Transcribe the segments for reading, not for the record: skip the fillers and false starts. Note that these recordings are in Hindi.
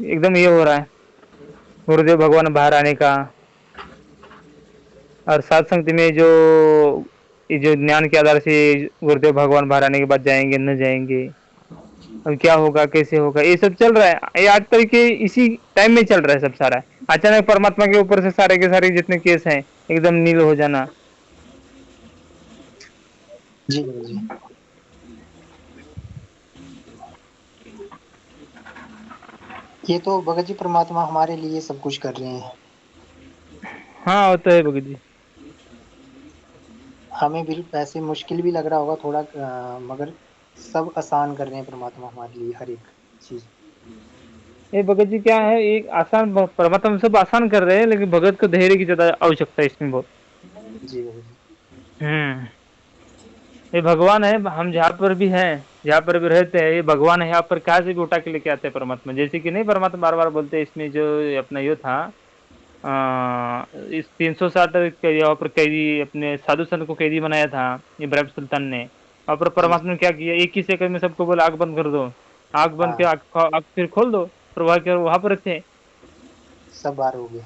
एकदम ये हो रहा है गुरुदेव भगवान बाहर आने का। और सात संगति में जो ये जो ज्ञान के आधार से गुरुदेव भगवान बाहर आने के बाद जाएंगे न जाएंगे, अब क्या होगा कैसे होगा, ये सब चल रहा है। ये आज तक के इसी टाइम में चल रहा है सब सारा। अचानक परमात्मा के ऊपर से सारे के सारे जितने केस हैं एकदम नील हो जाना। जी गुरु जी। ये तो भगत जी परमात्मा हमारे लिए सब कुछ कर रहे हैं। हाँ वो तो है भगत जी। हमें भी ऐसे मुश्किल भी लग रहा होगा थोड़ा, मगर सब आसान कर रहे हैं परमात्मा हमारे लिए हर एक चीज। ये भगत जी क्या है, एक आसान परमात्मा सब आसान कर रहे हैं, लेकिन भगत को धैर्य की ज्यादा आवश्यकता है इसमें बहुत। जी भगत जी। हम्म। ये भगवान है, हम जहाँ पर भी हैं, जहाँ पर भी रहते हैं, ये भगवान है, यहाँ पर कहाँ से भी उठा के लेके आते हैं परमात्मा। जैसे कि नहीं परमात्मा बार बार बोलते हैं इसमें जो अपना ये था, इस 360 यहाँ पर कैदी अपने साधु संत को कैदी बनाया था इब्राहिम सुल्तान ने। वहाँ पर जी परमात्मा ने क्या किया, एक ही सेकंड में सबको बोला आग बंद कर दो। आग बंद के हाँ, आग फिर खोल दो, और वहाँ पर थे। सब बार हो गया।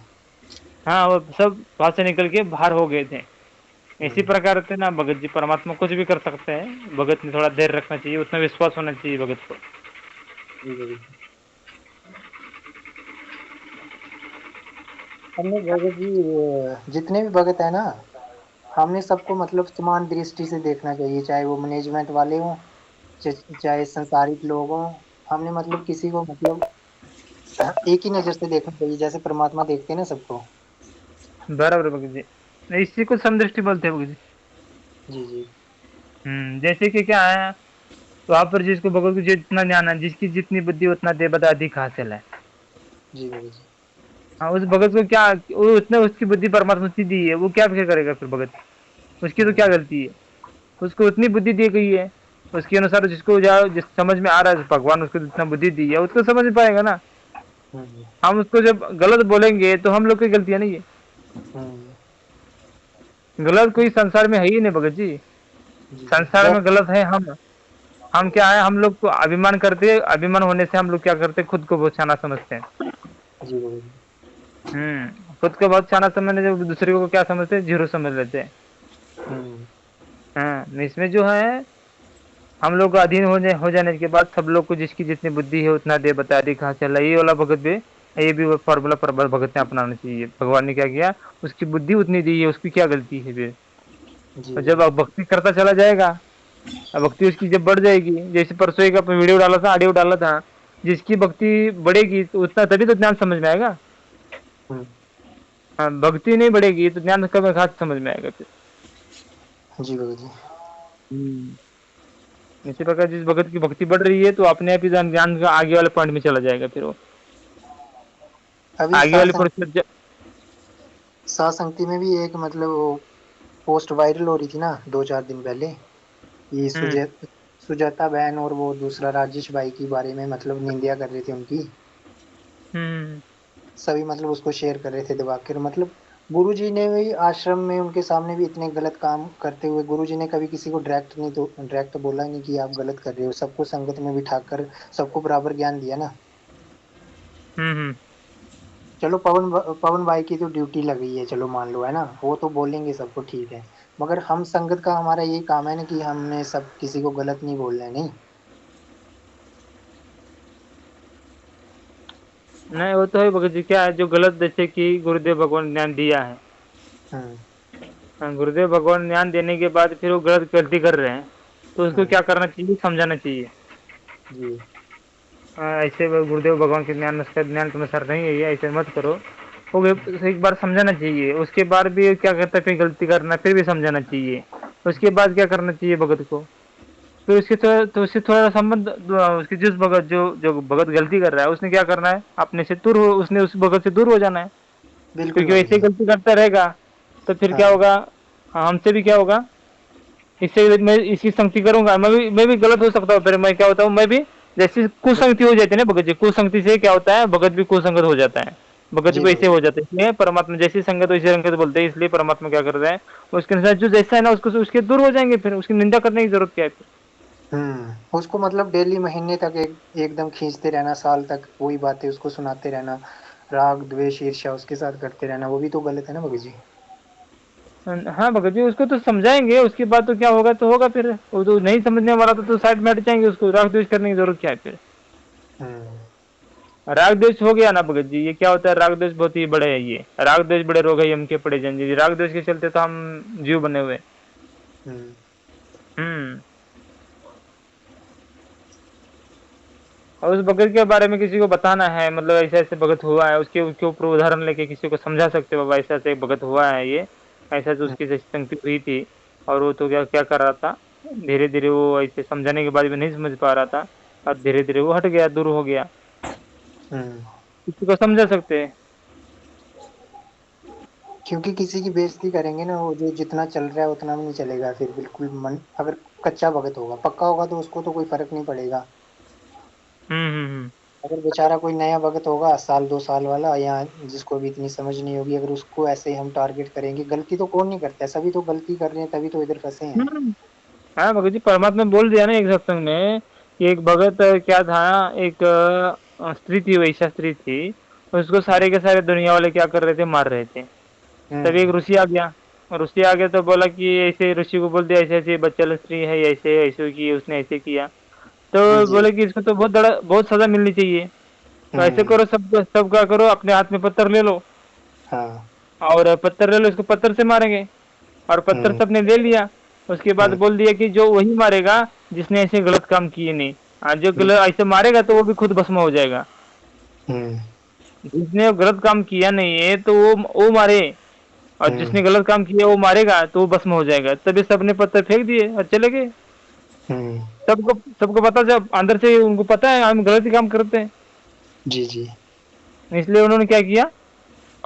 हाँ वो सब वहां से निकल के बाहर हो गए थे। इसी हम्म, प्रकार से ना भगत जी परमात्मा कुछ भी कर सकते हैं, भगत ने थोड़ा देर रखना चाहिए, उतना विश्वास होना चाहिए भगत को। जी भगत जी। हमने भगत जी जितने भी भगत है ना, हमने सबको मतलब समान दृष्टि से देखना चाहिए, चाहे वो मैनेजमेंट वाले हों, चाहे संसारिक लोग हों। हमने मतलब किसी को मतलब एक ही नजर से देखना चाहिए, जैसे परमात्मा देखते हैं ना सबको। बराबर भगत जी, इसी को समदृष्टि बोलते हैं भगत जी। जी जी। जैसे कि क्या है, वहां पर जिसको भगवत को जितना ज्ञान है, जिसकी जितनी बुद्धि उतना देवता अधिक हासिल है। जी भगत जी। हाँ उस भगत को क्या, वो उतने उसकी बुद्धि परमात्मा से दी है, वो क्या क्या करेगा फिर भगत। उसकी तो क्या हम्म, गलती है। उसको उतनी बुद्धि दी गई है, उसके अनुसार जिसको जिस समझ में आ रहा है, भगवान उसको जितना बुद्धि दी है उसको समझ में पाएगा ना। हम्म, हम उसको जब गलत बोलेंगे तो हम लोग की गलतियां नहीं है। हम्म। गलत कोई संसार में है ही नहीं भगत जी। जी जी संसार में जैसे। गलत है हम क्या है, हम लोग को अभिमान करते हैं, अभिमान होने से हम लोग क्या करते हैं, खुद को बहुत शाना समझते हैं। जी भगत जी। खुद को बहुत शाना समझने जब दूसरे को क्या समझते हैं, जीरो समझ लेते हैं। हम्म, इसमें जो है हम लोग का अधीन हो जाने के बाद सब लोग को जिसकी जितनी बुद्धि है उतना दे बता दी कहाँ चल रहा है, ये वाला भगत भी, ये भी फॉर्मूला पर भगत ने अपनाना चाहिए। भगवान ने क्या किया, उसकी बुद्धि उतनी दी है, उसकी क्या गलती है फिर। जी और भगत जब जी। अब भक्ति करता चला जाएगा, अब भक्ति उसकी जब बढ़ जाएगी, जैसे परसों एक अपने वीडियो डाला था, ऑडियो डाला था, जिसकी भक्ति बढ़ेगी तो उतना तभी तो ज्ञान समझ में आएगा। हम्म, हाँ भक्ति नहीं बढ़ेगी तो ज्ञान कब खास समझ में आएगा फिर। जी भगत जी। इसी प्रकार जिस भगत की भक्ति बढ़ रही है तो अपने आप ही ज्ञान ज्ञान का आगे वाले पॉइंट में चला जाएगा फिर वो अभी आगे वाली परिस्थिति। सासंगति में भी एक मतलब वो पोस्ट वायरल हो रही थी ना 2-4 दिन पहले। ये हम्म सुजाता बहन और वो दूसरा राजेश भाई के बारे में मतलब निंदा कर रहे थे उनकी। हम्म सभी मतलब उसको शेयर कर रहे थे दबाकर, मतलब गुरु जी ने भी आश्रम में उनके सामने भी इतने गलत काम करते हुए गुरु जी ने कभी किसी को डायरेक्ट नहीं, तो डायरेक्ट बोला ही नहीं कि आप गलत कर रहे हो, सबको संगत में बिठाकर सबको बराबर ज्ञान दिया ना। हम्म। चलो पवन भाई की तो ड्यूटी लगी है, चलो मान लो है ना, वो तो बोलेंगे सबको ठीक है। मगर हम संगत का हमारा यही काम है ना कि हमने सब किसी को गलत नहीं बोलना है, नहीं। नहीं वो तो है भगत जी, क्या है जो गलत, जैसे कि गुरुदेव भगवान ने ज्ञान दिया है, हम्म, गुरुदेव भगवान ने ज्ञान देने के बाद फिर वो गलत गलती कर रहे हैं, तो उसको हम्म, क्या करना चाहिए, समझाना चाहिए। जी ऐसे वो गुरुदेव भगवान के ज्ञान उसका ज्ञान तुम्हें सर नहीं है ये, ऐसे मत करो। वो एक बार समझाना चाहिए, उसके बाद भी क्या करता है, फिर गलती करना फिर भी समझाना चाहिए। उसके बाद क्या करना चाहिए भगत को, फिर उसके थोड़ा तो उससे थोड़ा संबंध, उसकी जिस भगत जो जो भगत गलती कर रहा है उसने क्या करना है, अपने से दूर हो, उसने उस भगत से दूर हो जाना है। बिल्कुल क्योंकि भगत वैसे ही जी। गलती करता रहेगा तो फिर क्या हाँ होगा, हाँ, हमसे भी क्या होगा, इससे मैं इसकी संगति करूंगा, मैं भी गलत हो सकता हूँ, फिर मैं क्या होता हूँ, मैं भी जैसी कुसंगति हो जाती है ना भगत जी, कुसंगति से क्या होता है, भगत भी कुसंगत हो जाता है। भगत जी भी ऐसे भगत हो जी। जाता है, इसलिए परमात्मा जैसी संगत वैसी संगत बोलते हैं, इसलिए परमात्मा क्या करता है, उसके अनुसार जो जैसा है ना उसको उसके दूर हो जाएंगे, फिर उसकी निंदा करने की जरूरत क्या है फिर। उसको मतलब डेली महीने तक एकदम खींचते रहना, साल तक वही बातें उसको सुनाते रहना, राग द्वेष ईर्ष्या उसके साथ करते रहना, वो भी तो गलत है ना भगत जी। हाँ भगत जी, उसको तो समझाएंगे, उसके बाद तो क्या होगा तो होगा, फिर वो तो नहीं समझने वाला तो साइड में हट जाएंगे, उसको राग द्वेष करने की जरूरत क्या है फिर। हम्म। राग द्वेष हो गया ना भगत जी, ये क्या होता है, राग द्वेष बहुत ही बड़े है, ये राग द्वेष बड़े रोग है, हम के पड़े जंजीर, राग द्वेष के चलते तो हम जीव बने हुए। हम्म। हम्म। और उस भगत के बारे में किसी को बताना है, मतलब ऐसे ऐसे भगत हुआ है, उसके उसके ऊपर उदाहरण लेके किसी को समझा सकते हो, बाबा ऐसा ऐसे एक भगत हुआ है, ये ऐसा तो उसकी संगति हुई थी, और वो तो क्या क्या कर रहा था, धीरे धीरे वो ऐसे समझाने के बाद भी नहीं समझ पा रहा था, और धीरे धीरे वो हट गया, दूर हो गया, हम्म। किसी को समझा सकते हैं। क्योंकि किसी की बेइज्जती करेंगे ना, वो जो जितना चल रहा है उतना भी नहीं चलेगा फिर, बिल्कुल मन अगर कच्चा भगत होगा, पक्का होगा तो उसको तो कोई फर्क नहीं पड़ेगा। हम्म। अगर बेचारा कोई नया भगत होगा, साल 2 साल वाला, या जिसको भी इतनी समझ नहीं होगी, अगर उसको ऐसे ही हम टारगेट करेंगे, गलती तो कौन नहीं करता है, सभी तो गलती कर रहे हैं, तभी तो इधर फंसे हैं। हम्म। हाँ भगत जी, परमात्मा ने बोल दिया ना एक सत्संग में कि एक भगत क्या था, एक स्त्री थी, वैश्या स्त्री थी, उसको सारे के सारे दुनिया वाले क्या कर रहे थे, मार रहे थे। तभी एक हम्म। ऋषि आ गया, और ऋषि आ गया तो बोला कि ऐसे, ऋषि को बोल दिया ऐसे ऐसे बच्चा स्त्री है, ऐसे ऐसे की उसने ऐसे किया, तो जी। बोले कि इसको तो बहुत सजा मिलनी चाहिए, तो ऐसे हम्म। करो, सब क्या करो, अपने हाथ में पत्थर ले लो, हाँ। और पत्थर ले लो, इसको पत्थर से मारेंगे। और पत्थर हम्म। सबने ले लिया। उसके बाद हम्म। बोल दिया कि जो वही मारेगा जिसने ऐसे गलत काम किए नहीं, जो बिल- गलत ऐसे मारेगा तो वो भी खुद भस्म हो जाएगा। हम्म। जिसने गलत काम किया नहीं है तो वो मारे, और हम्म। जिसने गलत काम किया वो मारेगा तो वो भस्म हो जाएगा। तभी सबने पत्थर फेंक दिए और चले गए। हम्म। सबको सबको पता, जब अंदर से उनको पता है हम गलत ही काम करते हैं, जी जी। इसलिए उन्होंने क्या किया,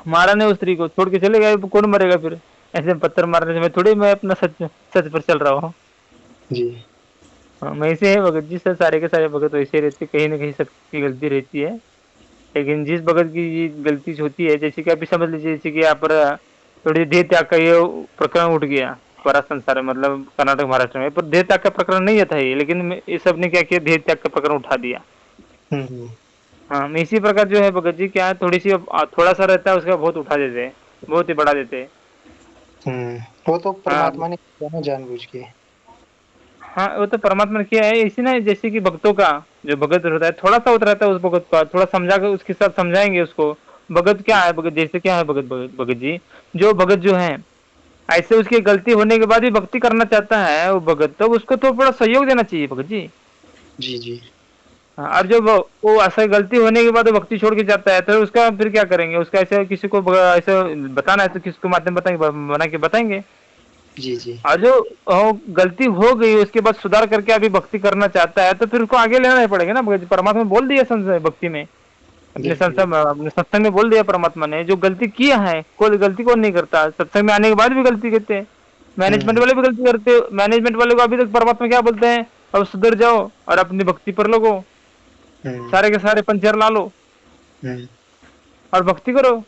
मारा नहीं, उस स्त्री को छोड़ के चले गए। कौन मरेगा फिर, ऐसे पत्थर मारने से मैं थोड़ी, मैं अपना सच सच पर चल रहा हूँ। जी। हाँ, वैसे है भगत जी, सर सारे के सारे भगत वैसे रहते, कहीं ना कहीं सबकी गलती रहती है। लेकिन जिस भगत की ये गलती होती है, जैसे कि अभी समझ लीजिए, जैसे कि यहाँ पर थोड़ी देह त्याग का ये प्रकरण उठ गया पूरा संसार में, मतलब कर्नाटक महाराष्ट्र में, पर देह त्याग का प्रकरण नहीं था ये, लेकिन ये सब ने क्या किया, देह त्याग का प्रकरण उठा दिया। हम्म। हाँ, इसी प्रकार जो है भगत जी, क्या है, थोड़ी सी थोड़ा सा रहता है उसका बहुत उठा देते हैं, बहुत ही बढ़ा देते हैं। हम्म। वो तो हाँ। परमात्मा ने किया ना जानबूझ के। हाँ, वो तो परमात्मा ने किया है, इसी ना, जैसे कि भक्तों का जो भगत होता है, थोड़ा सा होता रहता है उस भगत का, थोड़ा समझा कर उसके साथ समझाएंगे उसको। भगत क्या है, भगत जैसे क्या है, भगत भगत भगत जी, जो भगत जो है, ऐसे उसकी गलती होने के बाद भी भक्ति करना चाहता है वो भगत, तो उसको तो थोड़ा सहयोग देना चाहिए भगत जी। जी जी। हाँ, और जो वो ऐसा गलती होने के बाद वो भक्ति छोड़ के जाता है, तो उसका फिर क्या करेंगे, उसका ऐसे किसी को ऐसे बताना है तो किसको माध्यम बताएंगे, बना के बताएंगे। जी जी। और जो गलती हो गई उसके बाद सुधार करके अभी भक्ति करना चाहता है, तो फिर उसको आगे लेना ही पड़ेगा ना भगत जी। परमात्मा ने बोल दिया संसार भक्ति में, अपने बिल्कुल। संसार अपने सत्संग में बोल दिया परमात्मा ने, जो गलती किया है, कोई गलती कौन नहीं करता, सत्संग में आने के बाद भी गलती करते हैं, मैनेजमेंट हम्म। वाले भी गलती करते हैं, मैनेजमेंट वाले को अभी तक परमात्मा क्या बोलते हैं, अब सुधर जाओ और अपनी भक्ति पर लगो, हम्म। सारे के सारे पंचर ला लो हम्म। और भक्ति करो।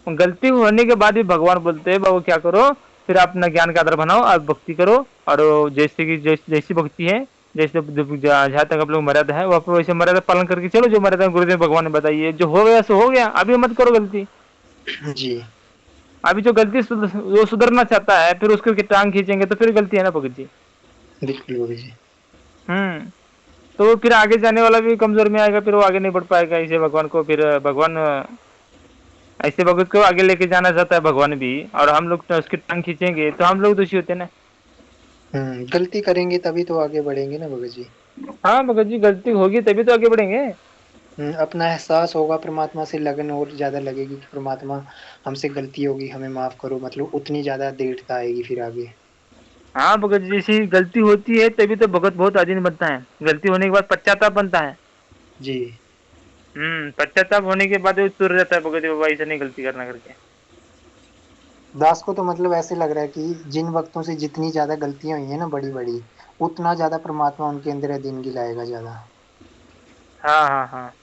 गलती होने के बाद भी भगवान बोलते हैं, बाबू क्या करो, फिर अपना ज्ञान का आधार बनाओ और भक्ति करो, और जैसे कि जैसी भक्ति है, जैसे जहाँ तक आप लोग मर्यादा है वहाँ पर वैसे मर्यादा पालन करके चलो, जो मर्यादा गुरुदेव भगवान ने बताई है, जो हो गया सो हो गया, अभी मत करो गलती। जी। अभी जो गलती वो सुधरना चाहता है, फिर उसको टांग खींचेंगे तो फिर गलती है ना भगत जी। बिल्कुल गुरु जी। हम्म। तो फिर आगे जाने वाला भी कमजोर में आएगा, फिर वो आगे नहीं बढ़ पाएगा, इसे भगवान को फिर भगवान ऐसे भगत को आगे लेके जाना चाहता है भगवान भी, और हम लोग तो उसकी टांग खींचेंगे तो हम लोग दोषी होते हैं ना। गलती करेंगे तभी तो आगे बढ़ेंगे ना भगत जी। हाँ भगत जी, गलती होगी तभी तो आगे बढ़ेंगे। अपना एहसास होगा, परमात्मा से लगन और ज्यादा लगेगी कि परमात्मा हमसे गलती होगी, हमें माफ करो, मतलब उतनी ज्यादा दृढ़ता आएगी फिर आगे। हाँ भगत जी, जैसी गलती होती है तभी तो भगत बहुत अधीन बनता है, गलती होने के बाद पश्चाताप बनता है। जी। पश्चाताप होने के बाद वो तुर जाता है भगत जी, बाबा ऐसा नहीं गलती करना करके। दास को तो मतलब ऐसे लग रहा है कि जिन वक्तों से जितनी ज्यादा गलतियां हुई है ना, बड़ी बड़ी, उतना ज्यादा परमात्मा उनके अंदर दीनगी लाएगा ज्यादा। हाँ हाँ हाँ।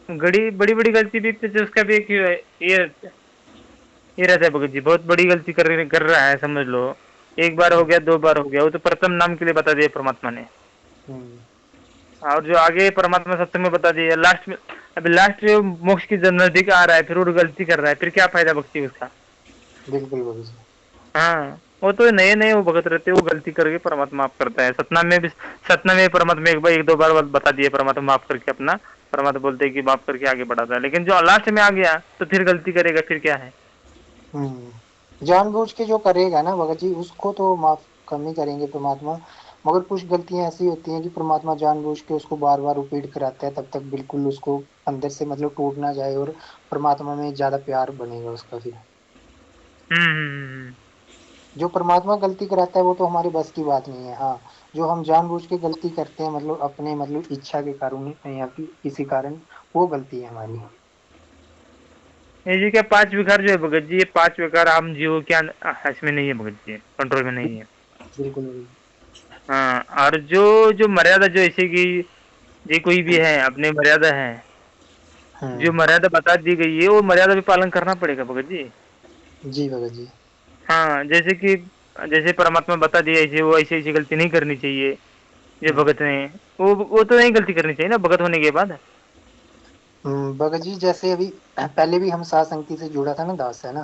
बड़ी बड़ी गलती भी तो उसका भी एक ये ये रहता है भगत जी, बहुत बड़ी गलती कर रहा है, समझ लो। एक बार हो गया, 2 बार हो गया, वो तो प्रथम नाम के लिए बता दिया परमात्मा ने। हम्म, और जो आगे परमात्मा सत्संग में बता दिया, लास्ट में, अभी लास्ट में मोक्ष की जब नजदीक आ रहा है, फिर वो गलती कर रहा है, फिर क्या फायदा भक्ति उसका। बिल्कुल भगत जी। हाँ, वो तो नए नए वो भगत रहते हैं, वो गलती करके परमात्मा माफ करता है। सतनाम में भी, सतनाम में परमात्मा एक बार, एक दो बार बता दिए परमात्मा माफ करके अपना, परमात्मा बोलते हैं कि माफ करके आगे बढ़ाता है। लेकिन जो लास्ट में आ गया तो फिर गलती करेगा, फिर क्या है। जानबूझ के जो करेगा ना भगत जी, उसको तो माफ कम ही करेंगे परमात्मा। मगर कुछ गलतियां ऐसी होती हैं कि परमात्मा जानबूझ के उसको बार बार रिपीट कराता है, तब तक बिल्कुल उसको अंदर से मतलब टूट ना जाए, और परमात्मा में ज्यादा प्यार बनेगा उसका फिर। हम्म हम्म हम्म जो परमात्मा गलती कराता है वो तो हमारे बस की बात नहीं है। हाँ, जो हम जानबूझ के गलती करते हैं मतलब अपने मतलब इच्छा के कारण या किसी कारण, वो गलती है हमारी। ये जी क्या 5 विकार जो है भगत जी, ये 5 विकार आम जीवों के इसमें नहीं है भगत जी, कंट्रोल में नहीं है। बिल्कुल। हाँ, और जो जो मर्यादा जो ऐसे कि ये कोई भी है अपने मर्यादा है, जो हम्म। मर्यादा बता दी गई है वो मर्यादा भी पालन करना पड़ेगा भगत जी। जी भगत जी। हाँ, जैसे कि जैसे परमात्मा बता दिया ऐसे, वो ऐसी ऐसी गलती नहीं करनी चाहिए। जो हम्म। भगत ने, वो तो नहीं गलती करनी चाहिए ना भगत होने के बाद। भगत जी जैसे अभी पहले भी हम सात संगति से जुड़ा था ना, दास है ना,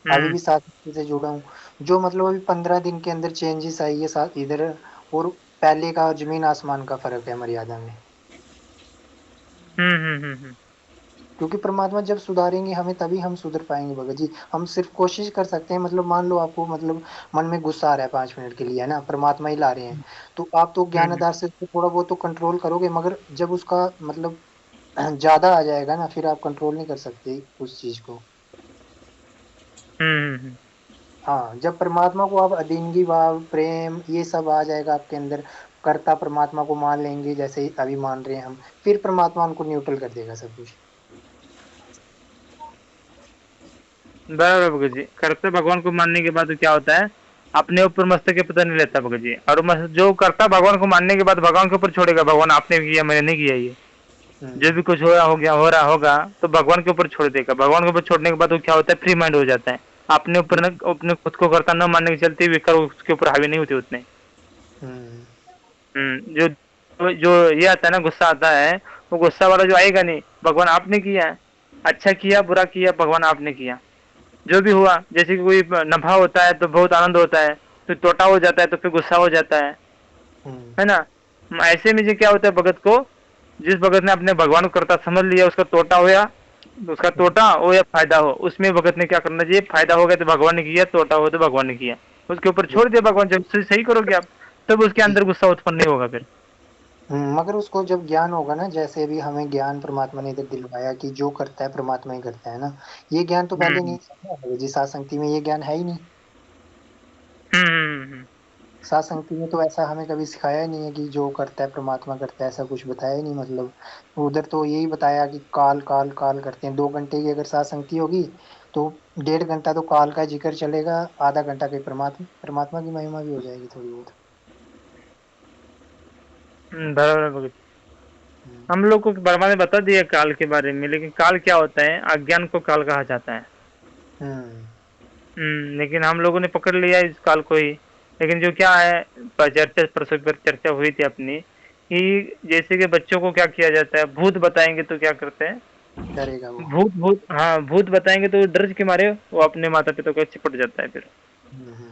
अभी हम्म भी सात संगति से जुड़ा हूँ। जो मतलब अभी 15 दिन के अंदर चेंजेस आई है साथ इधर, और पहले का जमीन आसमान का फर्क है मर्यादा में। हम्म हम्म हम्म हम्म क्योंकि परमात्मा जब सुधारेंगे हमें तभी हम सुधर पाएंगे भगत जी। हम सिर्फ कोशिश कर सकते हैं, मतलब मान लो आपको मतलब मन में गुस्सा आ रहा है 5 मिनट के लिए, है ना, परमात्मा ही ला रहे हैं, तो आप तो ज्ञान हम्म आधार से उसको थोड़ा बहुत तो कंट्रोल करोगे, मगर जब उसका मतलब ज्यादा आ जाएगा ना, फिर आप कंट्रोल नहीं कर सकते उस चीज को। हम्म हम्म हाँ, जब परमात्मा को आप अधीनगी भाव प्रेम ये सब आ जाएगा आपके अंदर, कर्ता परमात्मा को मान लेंगे जैसे अभी मान रहे हैं हम, फिर परमात्मा उनको न्यूट्रल कर देगा सब कुछ। बराबर भगत जी, करते भगवान को मानने के बाद क्या होता है, अपने ऊपर मस्तक के पता नहीं लेता भगत जी। और जो करता भगवान को मानने के बाद भगवान के ऊपर छोड़ेगा, भगवान आपने किया मैंने नहीं किया, ये जो हम्म। भी कुछ हो गया हो रहा होगा, तो भगवान के ऊपर छोड़ देगा। भगवान के ऊपर छोड़ने के बाद वो क्या होता है, फ्री माइंड हो जाता है। अपने ऊपर न, अपने खुद को करता न मानने के चलते विकार उसके ऊपर हावी नहीं होते उतने। हम्म। जो जो ये आता है ना, गुस्सा आता है, वो गुस्सा वाला जो आएगा नहीं, भगवान आपने किया है, अच्छा किया बुरा किया भगवान आपने किया। जो भी हुआ, जैसे कि कोई नफा होता है तो बहुत आनंद होता है, फिर टोटा हो जाता है तो फिर गुस्सा हो जाता हम्म। है ना। ऐसे में जो क्या होता है भगत को, जिस भगत ने अपने भगवान को करता समझ लिया, उसका तोटा हो या उसका तोटा हो या फायदा हो, उसमें भगत ने क्या करना चाहिए, फायदा हो गया तो भगवान ने किया, तोटा हो तो भगवान ने किया, उसके ऊपर छोड़ दिया भगवान। जब सही करोगे आप, तब उसके जी। अंदर गुस्सा उत्पन्न नहीं होगा फिर। मगर उसको जब ज्ञान होगा ना, जैसे अभी हमें ज्ञान परमात्मा ने इधर दिलवाया कि जो करता है परमात्मा ही करता है ना, ये ज्ञान तो पहले हम्म नहीं था ना जी, सात संगति में ये ज्ञान है ही नहीं। हम्म हम्म हम्म सात संगति में तो ऐसा हमें कभी सिखाया ही नहीं है कि जो करता है परमात्मा करता है, ऐसा कुछ बताया ही नहीं। मतलब उधर तो यही बताया कि काल काल काल करते हैं। 2 घंटे की अगर सात संगति होगी तो 1.5 घंटा तो काल का जिक्र चलेगा, आधा घंटा के परमात्मा परमात्मा की महिमा भी हो जाएगी थोड़ी बहुत। बराबर भगत। हम्म। हम लोग को वर्मा ने बता दिया काल के बारे में, लेकिन काल क्या होता है, अज्ञान को काल कहा जाता है। हम्म। लेकिन हम लोगों ने पकड़ लिया इस काल को ही। लेकिन जो क्या है, चर्चा परसों पर चर्चा हुई थी अपनी, कि जैसे कि बच्चों को क्या किया जाता है, भूत बताएंगे तो क्या करते हैं, डरेगा वो। भूत भूत, हाँ भूत बताएंगे तो डर के मारे वो अपने माता पिता को चिपट जाता है फिर। हम्म।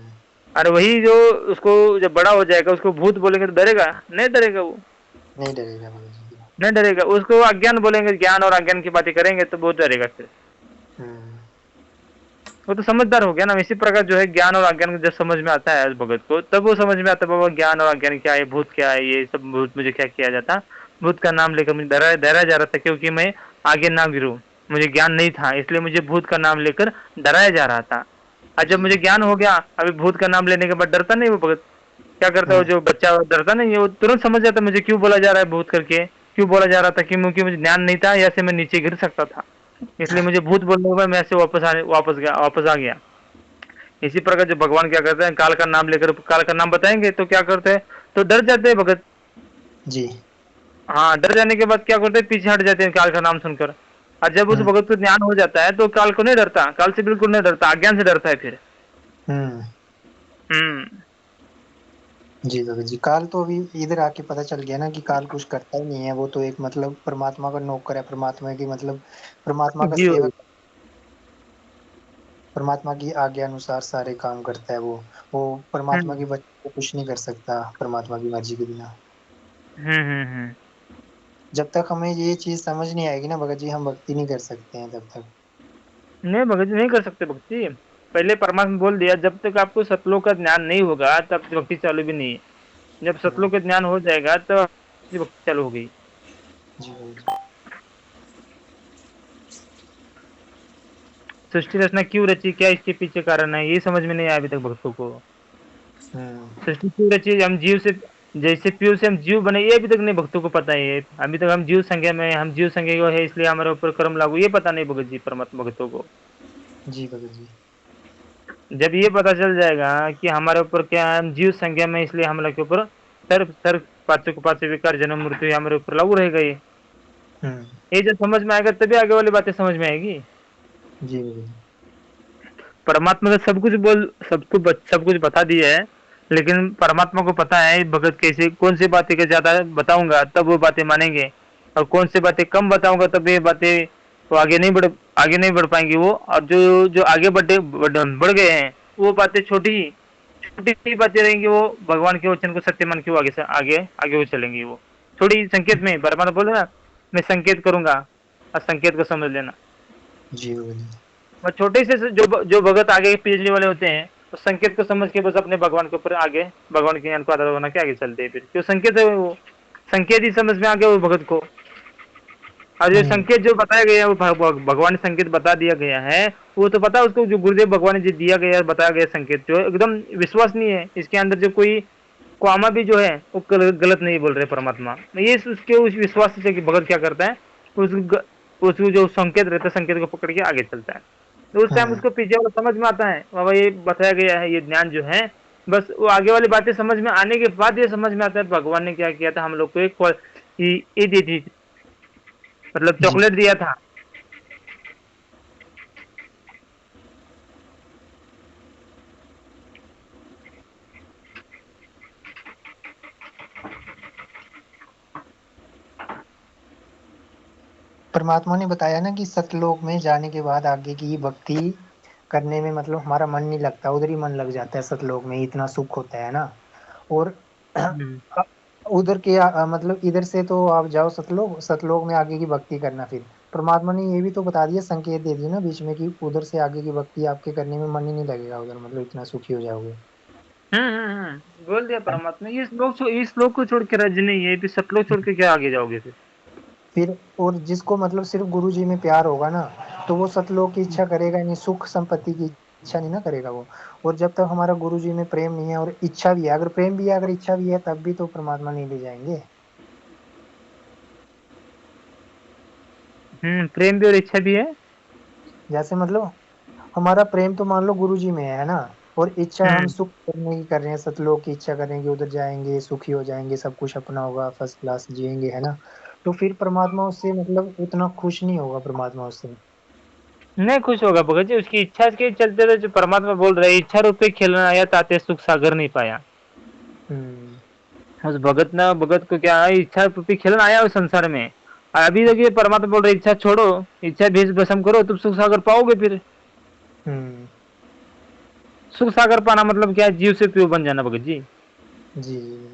और वही जो उसको जब बड़ा हो जाएगा, उसको भूत बोलेंगे तो डरेगा नहीं, डरेगा वो नहीं डरेगा भगत जी। नहीं डरेगा। उसको अज्ञान बोलेंगे, ज्ञान और अज्ञान की बातें करेंगे तो बहुत डरेगा फिर। हम्म। वो तो समझदार हो गया ना। इसी प्रकार जो है ज्ञान और अज्ञान जब समझ में आता है उस भगत को, तब वो समझ में आता है बाबा ज्ञान और अज्ञान क्या है, भूत क्या है, ये सब भूत मुझे क्या किया जाता। भूत का नाम लेकर मुझे डराया जा रहा था, क्योंकि मैं आगे ना गिरूं। मुझे ज्ञान नहीं था, इसलिए मुझे भूत का नाम लेकर डराया जा रहा था। और जब जी। मुझे ज्ञान हो गया, अभी भूत का नाम लेने के बाद डरता नहीं वो भगत। क्या करता है वो हम्म। जो बच्चा, डरता नहीं है, वो तुरंत समझ जाता है मुझे क्यों बोला जा रहा है भूत करके, क्यों बोला जा रहा था, क्योंकि मुझे ज्ञान नहीं था, या से मैं नीचे गिर सकता था। इसलिए मुझे भूत बोलने के बाद मैं ऐसे वापस आ गया। इसी प्रकार जो भगवान क्या करते हैं, काल का नाम लेकर काल का नाम बताएंगे तो क्या करते हैं, तो डर जाते हैं भगत। जी। हाँ, डर जाने के बाद क्या करते हैं, पीछे हट जाते हैं काल का नाम सुनकर। और जब उस हम्म भगत को ज्ञान हो जाता है तो काल को नहीं डरता, काल से बिल्कुल नहीं डरता, अज्ञान से डरता है फिर। हम्म। हम्म। जी भगत जी, काल तो अभी इधर आके पता चल गया ना कि काल कुछ करता ही नहीं है, वो तो एक मतलब परमात्मा का नौकर है, परमात्मा की मतलब परमात्मा का जी सेवक, परमात्मा की आज्ञा अनुसार सारे काम करता है वो परमात्मा की हम्म वजह से कुछ नहीं कर सकता परमात्मा की मर्जी के बिना। हम्म। जब तक हमें ये चीज समझ नहीं आएगी ना भगत जी, हम भक्ति नहीं कर सकते हैं तब तक। नहीं भगत जी नहीं कर सकते भक्ति। पहले परमात्मा बोल दिया जब तक आपको सतलोक का ज्ञान नहीं होगा तब तक भक्ति चालू भी नहीं है। जब हम्म। सतलोक का ज्ञान हो जाएगा तो भक्ति चालू हो गई। जी भगत जी। सृष्टि रचना क्यों रची, क्या इसके पीछे कारण है, ये समझ में नहीं आया अभी तक भक्तों को। हम्म सृष्टि क्यों रची, हम जीव से, जैसे पीयू से हम जीव बने, ये अभी तक नहीं भक्तों को पता है। अभी तक हम जीव संज्ञा में, हम जीव संज्ञा को है इसलिए हमारे ऊपर कर्म लागू, ये पता नहीं भगत जी परमात्मा भक्तों को। जी भगत जी। जब ये पता चल जाएगा कि हमारे ऊपर क्या है, हम जीव संज्ञा में इसलिए हमारे के ऊपर सर्व सर्व पाचक पाचक विकार जन्म मृत्यु हमारे ऊपर लागू रहेगा हम्म। ये जब समझ में आएगा तभी आगे वाली बातें समझ में आएगी। जी भगत जी। परमात्मा का सब कुछ बोल, सब कुछ बता दिया है, लेकिन परमात्मा को पता है भगत कैसे कौन सी बातें के ज्यादा बताऊंगा तब वो बातें मानेंगे, और कौन सी बातें कम बताऊंगा तब ये बातें वो आगे नहीं बढ़ पाएंगी वो। और जो जो आगे बढ़ गए हैं वो बातें छोटी छोटी बातें रहेंगी, वो भगवान के वचन को सत्य मान के वो आगे से आगे वो चलेंगी। वो थोड़ी संकेत में परमात्मा बोले ना, मैं संकेत करूंगा और संकेत को समझ लेना। जी भगत जी। और छोटे से जो भगत आगे पिछले वाले होते हैं तो संकेत को समझ के बस अपने भगवान के ऊपर आगे, भगवान के ज्ञान को आधार बना के आगे चलते हैं। फिर जो संकेत है वो संकेत ही समझ में आ गया वो भगत को। और जो हम्म संकेत जो बताया गया है वो भगवान ने संकेत बता दिया गया है, वो तो पता उसको, जो गुरुदेव भगवान ने जो दिया गया बताया गया संकेत जो एकदम विश्वसनीय है, इसके अंदर जो कोई क्वामा भी जो है वो गलत नहीं बोल रहे परमात्मा। ये उसके उस विश्वास से कि भगत क्या करता है, उस जो संकेत रहता है संकेत को पकड़ के आगे चलता है। तो उस टाइम हम्म। उसको पीछे वाला समझ में आता है बाबा ये बताया गया है, ये ज्ञान जो है, बस वो आगे वाली बातें समझ में आने के बाद ये समझ में आता है भगवान ने क्या किया था, हम लोग को एक ये दी थी, मतलब जी। चॉकलेट दिया था। परमात्मा ने बताया ना कि सतलोक में जाने के बाद आगे की भक्ति करने में मतलब हमारा मन नहीं लगता, उधर ही मन लग जाता है, सतलोक में इतना सुख होता है ना। और हम्म उधर के मतलब इधर से तो आप जाओ सतलोक, सतलोक में आगे की भक्ति करना। फिर परमात्मा ने ये भी तो बता दिया, संकेत दे दिया ना बीच में कि उधर से आगे की भक्ति आपके करने में मन ही नहीं लगेगा उधर, मतलब इतना सुखी हो जाओगे। बोल दिया परमात्मा, इस लोग को छोड़ के राज्य नहीं है, फिर सतलोक छोड़ के क्या आगे जाओगे फिर। फिर और जिसको मतलब सिर्फ गुरु जी में प्यार होगा ना, तो वो सतलोक की इच्छा करेगा ही नहीं, सुख संपत्ति की इच्छा नहीं ना करेगा वो। और जब तक हमारा गुरु जी में प्रेम नहीं है और इच्छा भी है, अगर प्रेम भी है अगर इच्छा भी है, तब भी तो परमात्मा नहीं ले जाएंगे। प्रेम भी और इच्छा भी है। जैसे मतलब हमारा प्रेम तो मान लो गुरु जी में है ना, और इच्छा हम हम्म सुख करने की कर रहे हैं, सतलोक की इच्छा करेंगे, उधर जाएंगे सुखी हो जाएंगे, सब कुछ अपना होगा, फर्स्ट क्लास जिएंगे, है ना। तो फिर परमात्मा उससे मतलब उतना खुश नहीं होगा परमात्मा उससे। नहीं खुश होगा भगत जी, उसकी इच्छा के चलते तो जो परमात्मा बोल रहे हैं, इच्छा रूप पे खेलना आया ताते सुख सागर नहीं पाया। हम्म उस भगत को क्या है, इच्छा रूप पे खेलना आया उस संसार में। और अभी तक ये परमात्मा बोल रहे इच्छा छोड़ो, इच्छा भेष भस्म करो, तुम सुख सागर पाओगे फिर। हम्म। सुख सागर पाना मतलब क्या है, जीव से प्रिय बन जाना भगत जी। जी।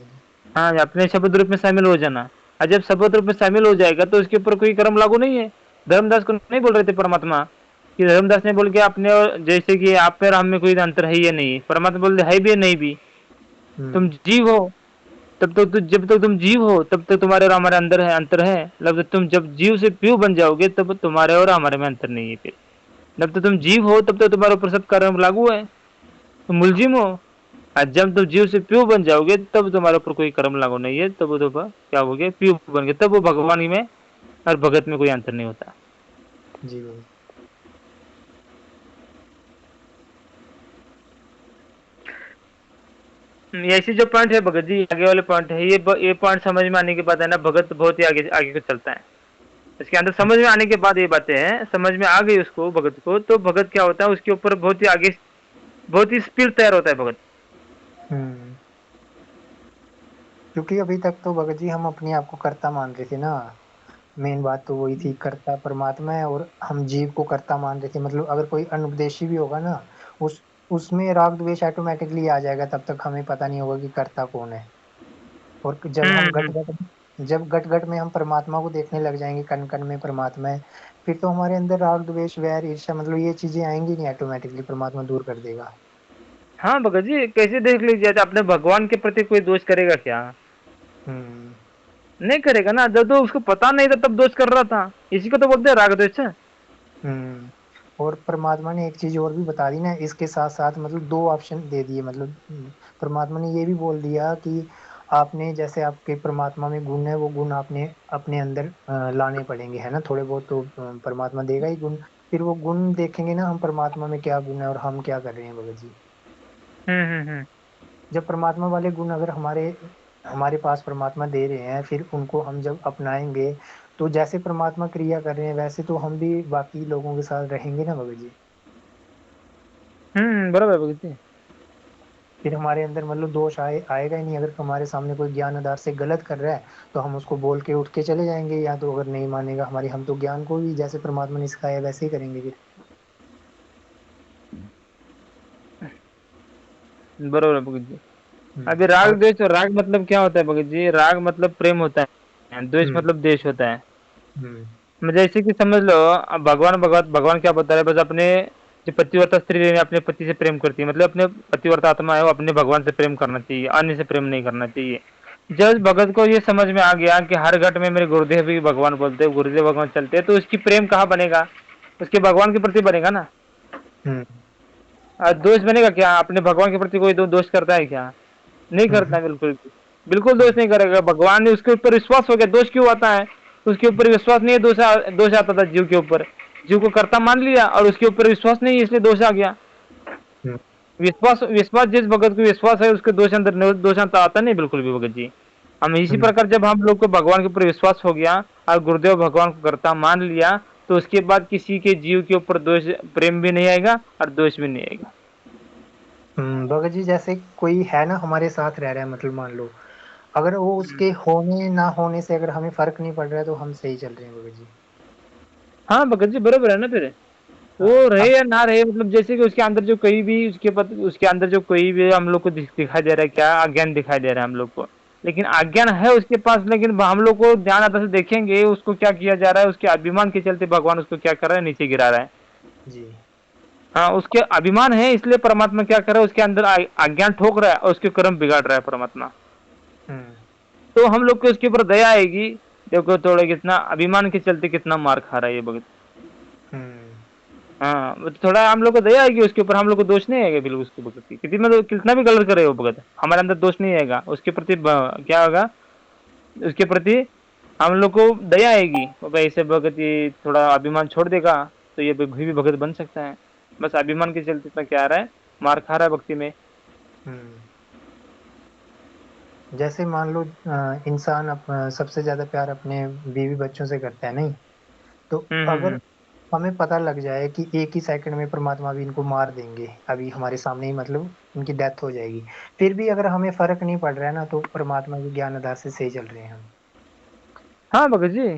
हाँ, अपने शब्द रूप में शामिल हो जाना। और जब शब्द रूप में शामिल हो जाएगा तो उसके ऊपर कोई कर्म लागू नहीं है। धर्मदास को नहीं बोल रहे थे परमात्मा कि धर्मदास ने बोल के अपने और जैसे कि आप में और हम में कोई अंतर है या नहीं, परमात्मा बोल रहे है भी नहीं भी। तुम हम्म जीव हो तब तक जब तक तुम जीव हो तब तक तुम्हारे और हमारे अंदर है अंतर है, मतलब तुम जब जीव से प्यू बन जाओगे तब तुम्हारे और हमारे में अंतर नहीं है फिर। जब तक तुम जीव हो तब तक तुम्हारे ऊपर सब कर्म लागू है, तुम मुलजिम हो। और जब तुम जीव से प्यू बन जाओगे तब तुम्हारे ऊपर कोई कर्म लागू नहीं है, तब वो तो क्या हो गए, प्यू बन गए, तब वो भगवान में और भगत में कोई अंतर नहीं होता। जी भाई। ऐसी जो पॉइंट है भगत जी, आगे वाले पॉइंट है, ये पॉइंट समझ में आने के बाद है ना भगत बहुत ही आगे आगे को चलता है। इसके अंदर समझ में आने के बाद ये बातें हैं, समझ में आ गई उसको भगत को, तो भगत क्या होता है उसके ऊपर बहुत ही आगे, बहुत ही स्पिरिट तैयार होता है भगत। हम्म। क्योंकि अभी तक तो भगत जी हम अपने आप को कर्ता मान रहे थे ना। मेन बात तो वही थी, कर्ता परमात्मा है और हम जीव को कर्ता मान रहे थे। मतलब अगर कोई अनुपदेशी भी होगा ना, उस उसमें राग द्वेष ऑटोमेटिकली आ जाएगा, तब तक हमें पता नहीं होगा कि कर्ता कौन है। और हम्म। जब गट गट में हम परमात्मा को देखने लग जाएंगे, कण कण में परमात्मा है, फिर तो हमारे अंदर राग द्वेष वैर ईर्ष्या मतलब ये चीजें आएंगी नहीं, ऑटोमेटिकली परमात्मा दूर कर देगा। हाँ भगत जी, कैसे देख लीजिए, अपने भगवान के प्रति कोई दोष करेगा क्या? हम्म। नहीं करेगा ना, जब तो उसको पता नहीं था तब दोष कर रहा था। इसी को तो बोलते हैं राग द्वेष। हम्म। और परमात्मा ने एक चीज और भी बता दी ना इसके साथ साथ, मतलब दो ऑप्शन दे दिए। मतलब परमात्मा ने ये भी बोल दिया कि आपने जैसे आपके परमात्मा में गुण है, वो गुण आपने अपने अंदर लाने पड़ेंगे, है ना। थोड़े बहुत तो परमात्मा देगा ही गुण। फिर वो गुण देखेंगे ना हम, परमात्मा में क्या गुण है और हम क्या कर रहे हैं भगत जी। हम्म। जब परमात्मा वाले गुण अगर हमारे हमारे पास परमात्मा दे रहे हैं, फिर उनको हम जब अपनाएंगे, तो जैसे परमात्मा क्रिया कर रहे हैं वैसे तो हम भी बाकी लोगों के साथ रहेंगे ना भगत जी। बराबर भगत जी। फिर हमारे अंदर मतलब दोष आएगा ही नहीं। अगर हमारे सामने कोई ज्ञान आधार से गलत कर रहा है, तो हम उसको बोल के उठ के चले जाएंगे। या तो अगर नहीं मानेगा हमारी, हम तो ज्ञान को भी जैसे परमात्मा ने सिखाया वैसे ही करेंगे फिर। बराबर भगत जी। अभी राग और द्वेष, और राग मतलब क्या होता है भगत जी? राग मतलब प्रेम होता है, द्वेष हम्म। मतलब देश होता है। हम्म। जैसे कि समझ लो, अब भगवान क्या बता रहे हैं, बस अपने, जो पतिव्रता स्त्री है अपने पति से प्रेम करती है, मतलब अपने पतिव्रता आत्मा है वो अपने भगवान से प्रेम करना चाहिए, अन्य से प्रेम नहीं करना चाहिए। जब भगत को ये समझ में आ गया कि हर घट में मेरे गुरुदेव भी भगवान बोलते हैं, गुरुदेव भगवान चलते हैं, तो उसकी प्रेम कहाँ बनेगा? उसके भगवान के प्रति बनेगा ना। हम्म। और दोष बनेगा क्या? अपने भगवान के प्रति कोई दोष करता है क्या? नहीं करता हम्म। है, बिल्कुल भी। बिल्कुल दोष हम्म। नहीं करेगा। भगवान ने उसके ऊपर विश्वास हो गया, दोष क्यों आता है? उसके ऊपर विश्वास नहीं है, दोष आता था जीव के ऊपर। जीव को कर्ता मान लिया और उसके ऊपर विश्वास नहीं है, इसलिए दोष आ गया। हम्म। विश्वास विश्वास जिस भगत को विश्वास है उसके दोष अंतर आता नहीं, बिल्कुल भी भगत जी। हम इसी हम्म। प्रकार जब हम लोग को भगवान के ऊपर विश्वास हो गया और गुरुदेव भगवान को कर्ता मान लिया, तो उसके बाद किसी के जीव के ऊपर दोष, प्रेम भी नहीं आएगा और दोष भी नहीं आएगा। भगत जी जैसे कोई है ना हमारे साथ रह रहा है, मतलब मान लो अगर वो हम्म। उसके होने ना होने से अगर हमें फर्क नहीं पड़ रहा है, तो हम सही चल रहे हैं भगत जी। हाँ भगत जी, बरोबर है ना फिर। वो हाँ रहे अब। या ना रहे, मतलब जैसे कि उसके अंदर जो कोई भी उसके अंदर जो कोई भी हम लोग को दिखाई दे रहा है, क्या अज्ञान दिखाई दे रहा है हम लोग को। लेकिन अज्ञान है उसके पास, लेकिन हम लोग को ध्यान आता से देखेंगे उसको क्या किया जा रहा है, उसके अभिमान के चलते भगवान उसको क्या कर रहा है, नीचे गिरा रहा है। जी। हाँ, उसके अभिमान है इसलिए परमात्मा क्या कर रहा है, उसके अंदर अज्ञान ठोक रहा है और उसके कर्म बिगाड़ रहा है परमात्मा। हम्म। तो हम लोग को उसके ऊपर दया आएगी। देखो थोड़ा कितना अभिमान के चलते कितना मार खा रहा है ये भगत। हम्म। हाँ, वो तो थोड़ा हम लोग को दया आएगी उसके ऊपर, हम लोग को दोष नहीं आएगा बिल्कुल उसके प्रति, कितना भी गलत करे वो भगत, हमारे अंदर दोष नहीं आएगा उसके प्रति। क्या होगा उसके प्रति, हम लोग को दया आएगी, वो भाई ऐसे भगत ये थोड़ा अभिमान छोड़ देगा तो ये भी भगत बन सकता है। बस अभिमान के चलते इतना क्या आ रहा है, मार खा रहा है भक्ति में। हम्म। जैसे मान लो इंसान सबसे ज्यादा प्यार अपने बीवी बच्चों से करता है नहीं। तो अगर हम्म। हमें पता लग जाए कि एक ही सेकंड में परमात्मा भी इनको मार देंगे, अभी हमारे सामने ही मतलब इनकी डेथ हो जाएगी, फिर भी अगर हमें फर्क नहीं पड़ रहा है ना, तो परमात्मा के ज्ञान आधार से सही चल रहे हैं हम। हाँ भगत जी,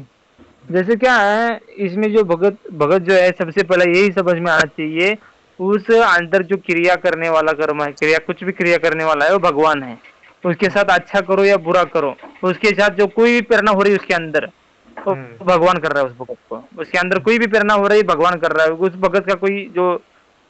जैसे क्या है, इसमें जो भगत भगत जो है, सबसे पहले यही समझ में आना चाहिए, उस अंदर जो क्रिया करने वाला कर्म है, क्रिया कुछ भी क्रिया करने वाला है वो भगवान है। उसके हम्म। साथ अच्छा करो या बुरा करो, उसके साथ जो कोई भी प्रेरणा हो रही है उसके अंदर, तो हम्म। भगवान कर रहा है उस भगत को। उसके अंदर कोई भी प्रेरणा हो रही है भगवान कर रहा है। उस भगत का कोई जो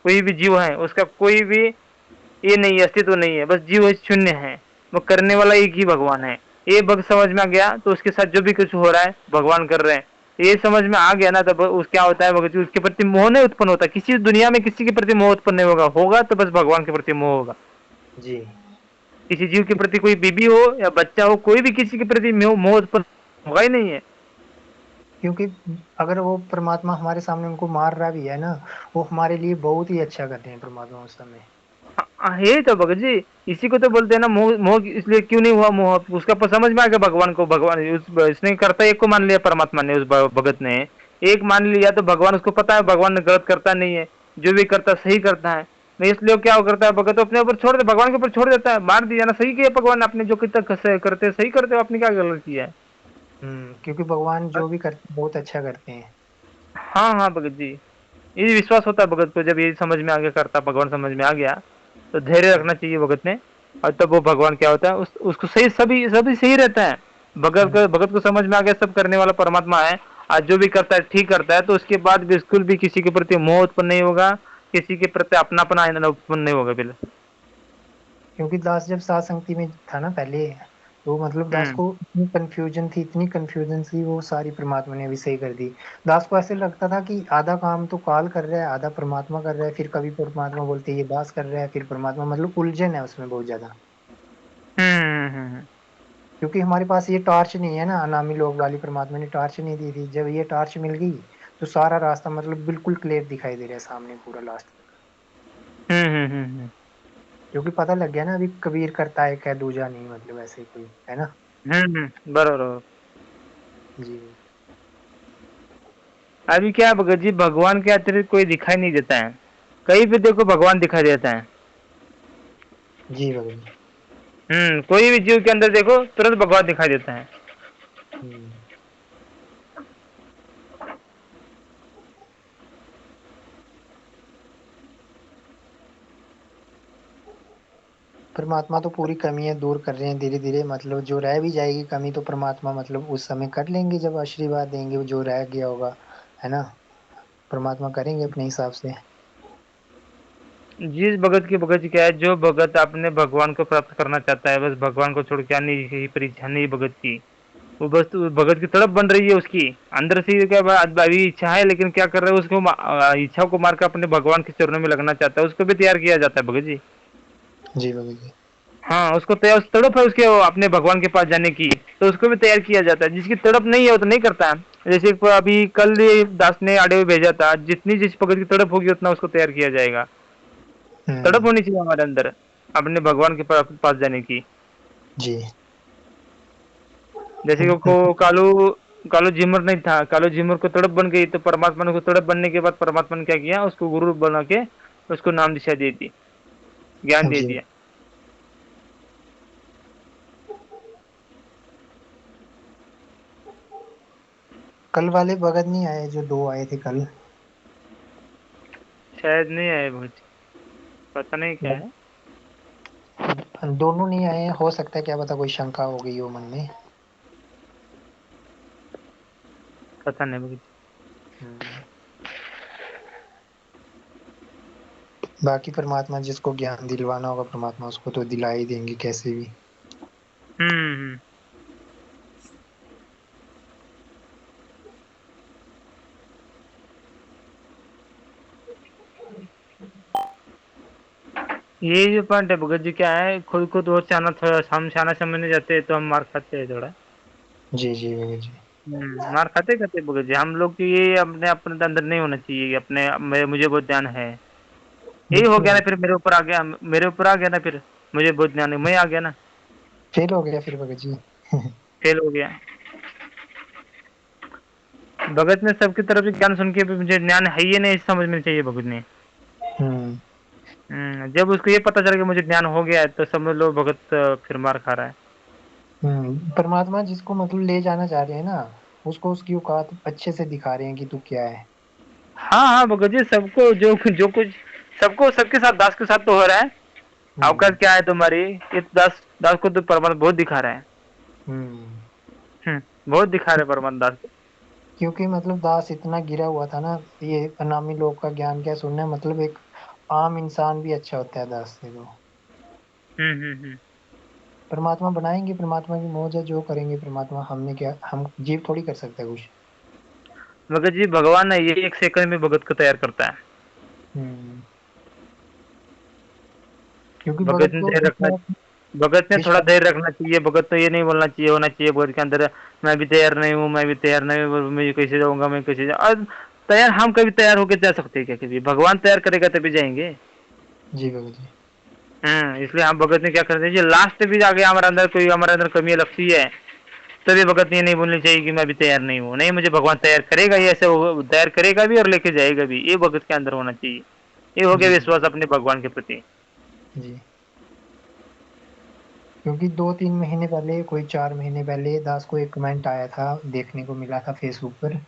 कोई भी जीव है उसका कोई भी ये नहीं है, अस्तित्व नहीं है, बस जीव है, शून्य है। वो करने वाला एक ही भगवान है। ये भक्त समझ में आ गया तो उसके साथ जो भी कुछ हो रहा है भगवान कर रहे हैं, ये समझ में आ गया ना, तब उस क्या होता है भगत जी, उसके प्रति मोह नहीं उत्पन्न होता। किसी दुनिया में किसी के प्रति मोह उत्पन्न नहीं होगा, होगा तो बस भगवान के प्रति मोह होगा। जी। किसी जीव के प्रति, कोई बीबी हो या बच्चा हो, कोई भी किसी के प्रति मोह उत्पन्न होगा ही नहीं है। क्योंकि अगर वो परमात्मा हमारे सामने उनको मार रहा भी है ना, वो हमारे लिए बहुत ही अच्छा कर रहे हैं परमात्मा उस समय। यही तो भगत जी, इसी को तो बोलते हैं ना मोह। मोह इसलिए क्यों नहीं हुआ मोह, उसका समझ में आ गया भगवान को। भगवान इसने करता एक को मान लिया, परमात्मा ने, उस भगत ने एक मान लिया, तो भगवान उसको पता है भगवान ने गलत करता नहीं है, जो भी करता सही करता है। नहीं इसलिए क्या करता है भगत, तो अपने ऊपर छोड़ दे, भगवान के ऊपर छोड़ देता है, मार दिया ना, सही किया भगवान ने, आपने जो कितना करते सही करते हो, आपने क्या गलत किया है। क्योंकि भगवान जो भी करते बहुत अच्छा करते हैं। हाँ हाँ भगत जी, ये विश्वास होता है भगत को, जब ये समझ में आ गया, करता भगवान समझ में आ गया, तो धैर्य रखना चाहिए भगत ने। और तब वो भगवान क्या होता है, उसको सही, सभी सभी सही रहता है। भगत को समझ में आ गया सब करने वाला परमात्मा है, आज जो भी करता है ठीक करता है, तो उसके बाद बिल्कुल भी किसी के प्रति मोह उत्पन्न नहीं होगा, किसी के प्रति अपनापन उत्पन्न नहीं होगा बिल्कुल। क्योंकि दास जब सात संगति में था ना पहले, तो मतलब दास हम्म को इतनी कंफ्यूजन थी, वो सारी परमात्मा ने अभी सही कर दी। दास को ऐसे लगता था कि आधा काम तो काल कर रहा है, आधा परमात्मा कर रहा है, फिर कभी परमात्मा बोलते ये दास कर रहा है, फिर परमात्मा, मतलब उलझन है उसमें बहुत ज्यादा। हम्म। क्योंकि हमारे पास ये टॉर्च नहीं है ना, अनामी लोक वाली परमात्मा ने टॉर्च नहीं दी थी। जब ये टॉर्च मिल गई तो सारा रास्ता मतलब बिल्कुल क्लियर दिखाई दे रहा है सामने पूरा लास्ट तक। हम्म। क्योंकि पता लग गया ना, अभी कबीर करता है क्या दूजा नहीं, मतलब ऐसे कोई है ना। बरोबर बरोबर। जी। अभी क्या है भगत जी, भगवान के अतिरिक्त कोई दिखाई नहीं देता है, कहीं भी देखो भगवान दिखाई देता है। जी भगत। कोई भी जीव के अंदर देखो तुरंत भगवान दिखाई देता है। हम्म। परमात्मा तो पूरी कमियां दूर कर रहे हैं धीरे धीरे, मतलब जो रह भी जाएगी कमी तो परमात्मा मतलब उस समय कर लेंगे जब आशीर्वाद देंगे, जो रह गया होगा, है ना। परमात्मा करेंगे अपने हिसाब से। जिस भगत की, भगत जी क्या है, जो भगत अपने भगवान को प्राप्त करना चाहता है, बस भगवान को छोड़ के आने की परीक्षा नहीं भगत की, वो बस उस भगत की तड़प बन रही है उसकी, अंदर से क्या अभी इच्छा है, लेकिन क्या कर रहा है, उसको इच्छा को मार कर अपने भगवान के चरणों में लगना चाहता है, उसको भी तैयार किया जाता है भगत जी। जी भगत जी। हाँ, उसको तैयार, उस तड़प है उसके अपने भगवान के पास जाने की, तो उसको भी तैयार किया जाता है। जिसकी तड़प नहीं है वो तो नहीं करता है। जैसे अभी कल ये दास ने आड़े हुए भेजा था, जितनी जिस भगत की तड़प होगी उतना उसको तैयार किया जाएगा। तड़प हम्म। होनी चाहिए हमारे अंदर अपने भगवान के पास जाने की। जी। जैसे कि को कालू कालू झिमर नहीं था, कालू झिमर को तड़प बन गई, तो परमात्मा ने, को तड़प बनने के बाद परमात्मा ने क्या किया, उसको गुरु बना के उसको नाम दिशा दे दी, ज्ञान दे जी। दिया। कल वाले भगत नहीं आए जो दो आए थे कल? शायद नहीं आए बहुत, पता नहीं क्या है। दोनों नहीं आए हैं, हो सकता है क्या पता कोई शंका हो गई हो मन में। पता नहीं बहुत। हम्म। बाकी परमात्मा जिसको ज्ञान दिलवाना होगा परमात्मा उसको तो दिला ही देंगे कैसे भी। हम्म। ये जो पॉइंट है भगत जी, क्या है, खुद को तो चाहना, थोड़ा हम शाना समझने जाते हैं तो हम मार खाते हैं थोड़ा। जी जी भगत जी। मार खाते खाते भगत जी, हम लोग की ये अपने अपने अंदर नहीं होना चाहिए कि अपने मुझे बहुत ध्यान है। यही हो बिल्कुल गया ना, भगत। फिर मेरे ऊपर आ गया, मेरे ऊपर आ गया ना, फिर मुझे बहुत ध्यान है, मैं आ गया ना, फेल हो गया फिर भगत जी। फेल हो गया। भगत ने सबकी तरफ से ज्ञान सुन के भी मुझे ज्ञान है ही नहीं समझ में चाहिए भगत ने। हम्म। जब उसको ये पता चला कि मुझे ज्ञान हो गया है, तो समझ लो भगत फिर मार खा रहा है। परमात्मा जिसको मतलब ले जाना चाह रहे हैं ना, उसको उसकी औकात अच्छे से दिखा रहे हैं कि तू क्या है। हाँ हाँ भगत जी, सबको जो जो कुछ, सबको सबके साथ, दास के साथ तो हो रहा है। हम्म। अवकाश क्या है तुम्हारी, इस दास दास को तो परमात्मा बहुत दिखा रहा है। हम्म। बहुत दिखा रहे परमात्मा दास को। क्योंकि मतलब दास इतना गिरा हुआ था ना, ये अनामी लोग का ज्ञान क्या सुनना है, मतलब एक आम इंसान भी अच्छा होता है दास से तो। हम्म। परमात्मा बनाएंगे, परमात्मा की मौज है, जो करेंगे परमात्मा, हमने क्या, हम जीव थोड़ी कर सकते हैं कुछ। भगत जी, भगवान है ये एक सेकंड में भगत को तैयार करता है। हम्म। क्योंकि भगत भगत ने को धैर्य रखना, भगत ने थोड़ा विश्वास। धैर्य रखना चाहिए। भगत तो ये नहीं बोलना चाहिए, होना चाहिए भगत के अंदर, मैं भी तैयार नहीं हूँ, मैं भी तैयार नहीं हूँ, मैं कैसे जाऊंगा, मैं कैसे जाऊँ। और तैयार हम कभी तैयार होकर जा सकते हैं क्या, कभी भगवान तैयार करेगा तभी जाएंगे। जी भगत जी। इसलिए हम भगत ने क्या करते हैं, लास्ट भी जाके हमारे अंदर कमी लगती है, तभी भगत ने ये नहीं बोलनी चाहिए कि मैं अभी तैयार नहीं हूँ, नहीं मुझे भगवान तैयार करेगा ही, ऐसे वो तैयार करेगा भी और लेके जाएगा भी, ये भगत के अंदर होना चाहिए। ये हो गया जी विश्वास अपने भगवान के प्रति। जी। क्योंकि 2-3 महीने पहले, कोई 4 महीने पहले दास को एक कमेंट आया था, देखने को मिला था फेसबुक पर।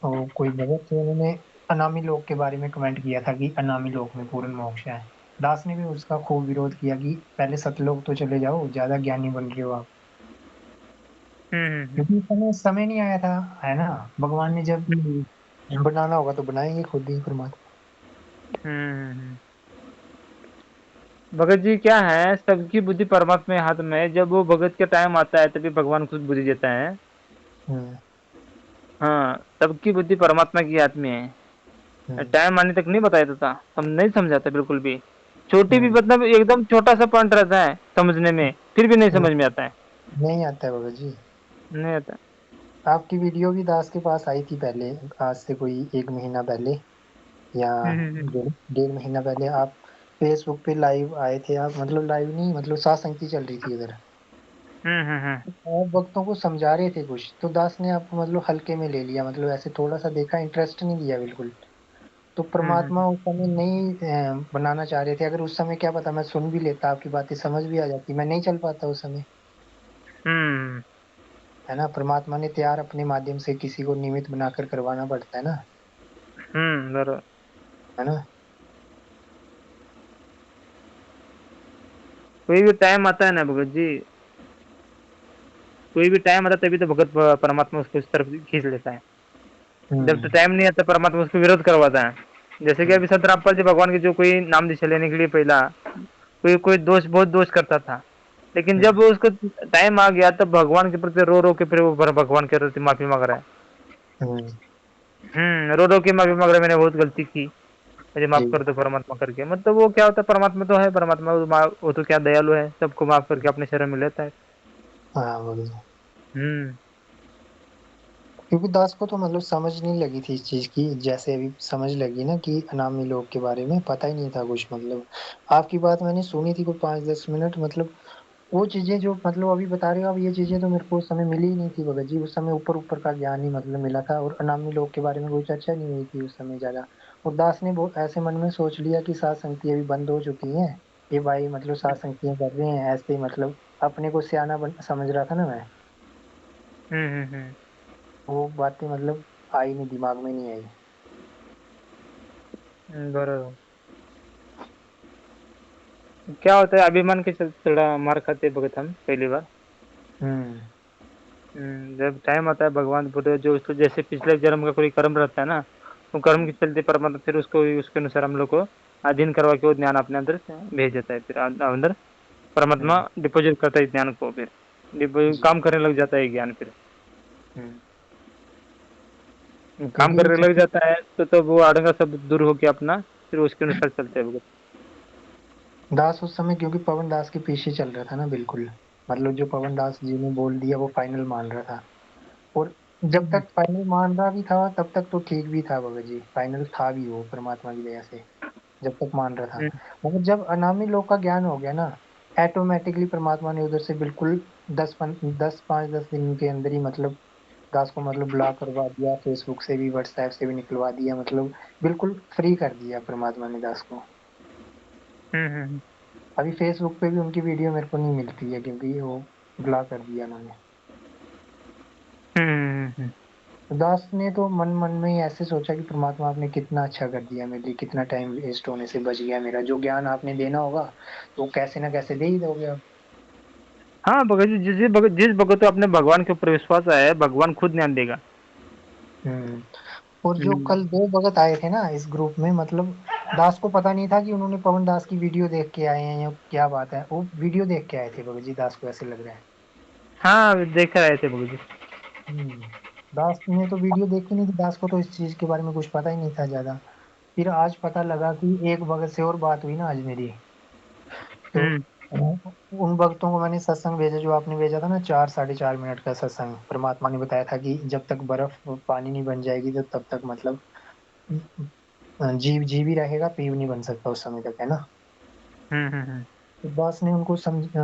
और कोई भगत थे, उन्होंने अनामी लोक के बारे में कमेंट किया था कि अनामी लोक में पूर्ण मोक्ष है। दास ने भी उसका खूब विरोध किया कि पहले सतलोक तो चले जाओ, ज्यादा ज्ञानी बन रहे हो आप। हम्म क्योंकि समय समय नहीं आया था, है ना। भगवान ने जब हम्म बनाना होगा तो बनाएंगे खुद ही परमात्मा। हम्म। भगत जी क्या है, सबकी बुद्धि परमात्मा के हाथ में है, जब वो भगत का टाइम आता है तभी भगवान खुद बुद्धि देता है। हम्म हाँ, सबकी बुद्धि परमात्मा की हाथ में है। हम्म टाइम आने तक नहीं बताया था, हम नहीं समझाते बिल्कुल भी। छोटी भी हम्म मतलब एकदम छोटा सा पॉइंट रहता है समझने में, फिर भी नहीं हम्म। समझ में आता है। नहीं आता है भगत जी। नहीं आता। आपकी वीडियो भी दास के पास आई थी पहले, आज से कोई 1 महीना पहले, या हम्म। 1.5 महीना पहले। आप फेसबुक पे लाइव आए थे, आप मतलब लाइव नहीं, मतलब सात्संगति चल रही थी उधर। हम्म। आप भक्तों को समझा रहे थे कुछ, तो दास ने आपको मतलब हल्के में ले लिया, मतलब ऐसे थोड़ा सा देखा, इंटरेस्ट नहीं दिया बिल्कुल। तो हम्म परमात्मा उस समय नहीं बनाना चाह रहे थे। अगर उस समय क्या पता मैं सुन भी लेता, आपकी बातें समझ भी आ जाती, मैं नहीं चल पाता उस समय। हम्म। है ना, परमात्मा ने तैयार अपने माध्यम से किसी को निमित्त बनाकर करवाना पड़ता है ना। बरोबर। है ना। कोई भी टाइम आता है ना भगत जी, कोई भी टाइम आता है तभी तो भगत परमात्मा उसको इस तरफ खींच लेता है। जब तो हम्म टाइम नहीं आता परमात्मा उसको विरोध करवाता है। जैसे कि हम्म अभी संत रामपाल जी भगवान के जो कोई नाम दीक्षा लेने के लिए पहला कोई कोई दोष बहुत दोष करता था, लेकिन जब हम्म वो उसको टाइम आ गया तब भगवान के प्रति रो रो के फिर वो भगवान के प्रति माफी मांग रहा है। हम्म। रो रो के माफी मांग रहा है, मैंने बहुत गलती की, मुझे जी। माफ कर दो परमात्मा करके। मतलब वो क्या होता है, परमात्मा तो है, परमात्मा वो तो क्या दयालु है, सबको माफ करके अपने शरण में लेता है। हाँ बोलिए। हम्म क्योंकि दास को तो मतलब समझ नहीं लगी थी इस चीज की, जैसे अभी समझ लगी ना कि अनामी लोग के बारे में पता ही नहीं था कुछ, मतलब आपकी बात मैंने सुनी थी कोई 5-10 मिनट, मतलब वो चीजें जो मतलब अभी बता रहे हो आप, ये चीजें तो मेरे को उस समय मिली ही नहीं थी भगत जी। उस समय ऊपर ऊपर का ज्ञान ही मतलब मिला था, और अनामी लोग के बारे में कोई चर्चा नहीं हुई थी उस समय ज्यादा। और दास ने वो ऐसे मन में सोच लिया कि सात संगति अभी बंद हो चुकी हैं, ये भाई मतलब सात संगतियां कर रहे हैं ऐसे ही, मतलब अपने को सियाना समझ रहा था ना मैं। हम्म। वो बातें मतलब आई नहीं, दिमाग में नहीं आई। बरोबर। क्या होता है, अभिमान के चलते थोड़ा मार खाते हैं भगत हम पहली बार। हम्म जब टाइम आता है भगवान बोले जो उसको, जैसे पिछले जन्म का कोई कर्म रहता है ना, वो कर्म के चलते परमात्मा फिर उसको उसके अनुसार हम लोग को अधीन करवा के वो ज्ञान अपने अंदर से भेज देता है, फिर अंदर परमात्मा हम्म। डिपॉजिट करता है ज्ञान को, फिर जी। काम करने लग जाता है ज्ञान फिर। हम्म। काम क्योंकि करने उस लग जाता है तो वो आड़ंगा सब दूर होके अपना फिर उसके अनुसार चलते हैं भगत। दास उस समय क्योंकि पवन दास के पीछे चल रहा था ना बिल्कुल, मतलब जो पवन दास जी ने बोल दिया वो फाइनल मान रहा था। और जब हम्म तक फाइनल मान रहा भी था तब तक तो ठीक भी था भगत जी, फाइनल था भी वो परमात्मा की दया से, जब तक मान रहा था। हम्म मगर जब अनामी लोक का ज्ञान हो गया ना, ऑटोमेटिकली परमात्मा ने उधर से बिल्कुल 5-10 दिन के अंदर ही मतलब दास को मतलब ब्लॉक करवा दिया, फेसबुक से भी व्हाट्सएप से भी निकलवा दिया, मतलब बिल्कुल फ्री कर दिया परमात्मा ने दास को। हम्म। अभी फेसबुक पे भी उनकी वीडियो मेरे को नहीं मिलती है, क्योंकि वो ब्लॉक कर दिया उन्होंने। हम्म। दास ने तो मन मन में ही ऐसे सोचा कि परमात्मा आपने कितना अच्छा कर दिया मेरे लिए, कितना टाइम वेस्ट होने से बच गया मेरा, जो ज्ञान आपने देना होगा तो कैसे ना कैसे दे ही दोगे अब। हाँ भगत जी, जिस भगत को अपने भगवान के ऊपर विश्वास है भगवान खुद ज्ञान देगा। हम्म। और जो हम्म कल 2 भगत आए थे ना इस ग्रुप में, मतलब दास को पता नहीं था कि उन्होंने पवन दास की वीडियो देख के आए हैं या क्या बात है, वो वीडियो देख के आए थे भगत जी, दास को ऐसे लग रहा है। हाँ, देख रहे थे भगत जी। हम्म। दास ने तो वीडियो देखी नहीं थी, दास को तो इस चीज के बारे में कुछ पता ही नहीं था ज्यादा। फिर आज पता लगा कि एक भगत से और बात हुई ना आज मेरी, तो हम्म उन भक्तों को मैंने सत्संग भेजा जो आपने भेजा था ना, 4-4.5 मिनट का सत्संग। परमात्मा ने बताया था कि जब तक बर्फ पानी नहीं बन जाएगी तो तब तक मतलब जीव जीव ही रहेगा, पीव नहीं बन सकता उस समय तक, है ना। हम्म। बॉस ने उनको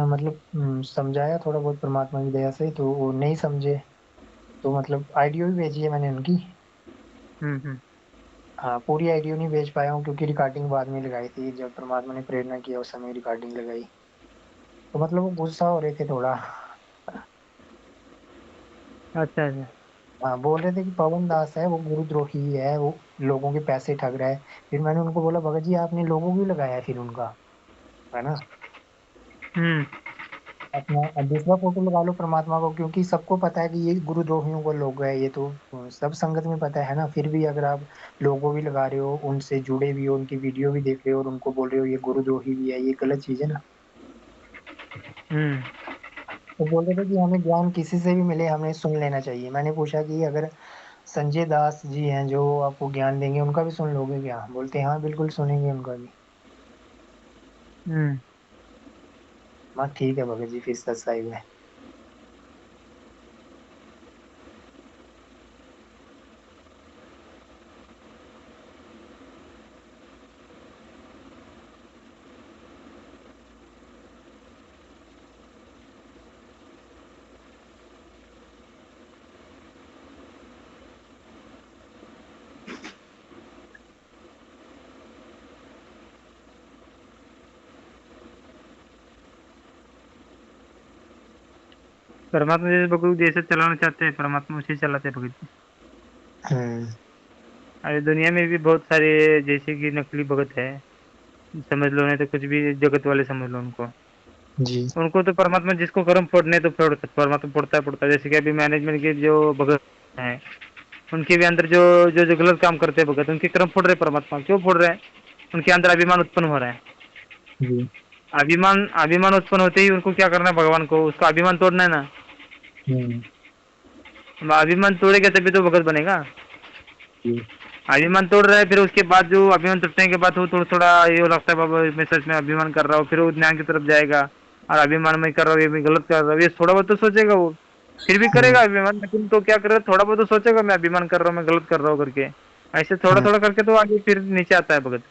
मतलब समझाया थोड़ा बहुत परमात्मा की दया से, तो वो नहीं समझे। तो मतलब आईडियो भी भेजी है मैंने उनकी। हम्म। हाँ, पूरी आईडियो नहीं भेज पाया हूँ क्योंकि रिकॉर्डिंग बाद में लगाई थी, जब परमात्मा ने प्रेरणा किया उस समय रिकॉर्डिंग लगाई। तो मतलब वो गुस्सा हो रहे थे थोड़ा। अच्छा अच्छा। हाँ, बोल रहे थे कि पवन दास है वो गुरुद्रोही है, वो लोगों के पैसे ठग रहा है। फिर मैंने उनको बोला, भगत जी आपने लोगों क्यों लगाया है फिर उनका, है ना। हम्म अपना दूसरा फोटो लगा लो परमात्मा को, क्योंकि सबको पता है कि ये गुरुद्रोहियों को लोग है, ये तो सब संगत में पता है ना। फिर भी अगर आप लोगो भी लगा रहे हो, उनसे जुड़े भी हो, उनकी वीडियो भी देख रहे हो और उनको बोल रहे हो ये गुरुद्रोही भी है, ये गलत चीज है ना। हम्म तो बोल रहे थे कि हमें ज्ञान किसी से भी मिले हमें सुन लेना चाहिए। मैंने पूछा कि अगर संजय दास जी हैं जो आपको ज्ञान देंगे, उनका भी सुन लोगे क्या? बोलते हैं हाँ बिल्कुल सुनेंगे उनका भी। हम्म। हाँ ठीक है भगत जी, फिर सत्साई में। परमात्मा जैसे भगवत जैसे चलाना चाहते हैं, परमात्मा उसे चलाते हैं भगत जी। हम्म। अरे दुनिया में भी बहुत सारे जैसे कि नकली भगत है, समझ लो, नहीं तो कुछ भी जगत वाले समझ लो उनको। जी। उनको तो परमात्मा जिसको कर्म फोड़ने तो फोड़, परमात्मा फोड़ता है। जैसे कि अभी मैनेजमेंट के जो भगत हैं, उनके भी अंदर जो जो जो गलत काम करते हैं भगत, उनके कर्म फोड़ रहे हैं परमात्मा। क्यों फोड़ रहे हैं? उनके अंदर अभिमान उत्पन्न हो रहा है। जी। अभिमान अभिमान उत्पन्न होते ही उनको क्या करना है, भगवान को उसका अभिमान तोड़ना है ना। हम्म। अभिमान तोड़ेगा तभी तो भगत बनेगा। जी। अभिमान तोड़ रहा है, फिर उसके बाद जो अभिमान टूटने के बाद वो थोड़ा थोड़ा ये लगता है बाबा मैं सच में अभिमान कर रहा हूँ, फिर वो ज्ञान की तरफ जाएगा। और अभिमान में कर रहा हूँ, ये मैं गलत कर रहा हूँ, ये थोड़ा बहुत तो सोचेगा वो। फिर भी करेगा हम्म। अभिमान, लेकिन तो क्या करेगा, थोड़ा बहुत तो सोचेगा मैं अभिमान कर रहा हूँ, मैं गलत कर रहा हूँ करके। ऐसे थोड़ा हम्म। थोड़ा करके तो आगे फिर नीचे आता है भगत।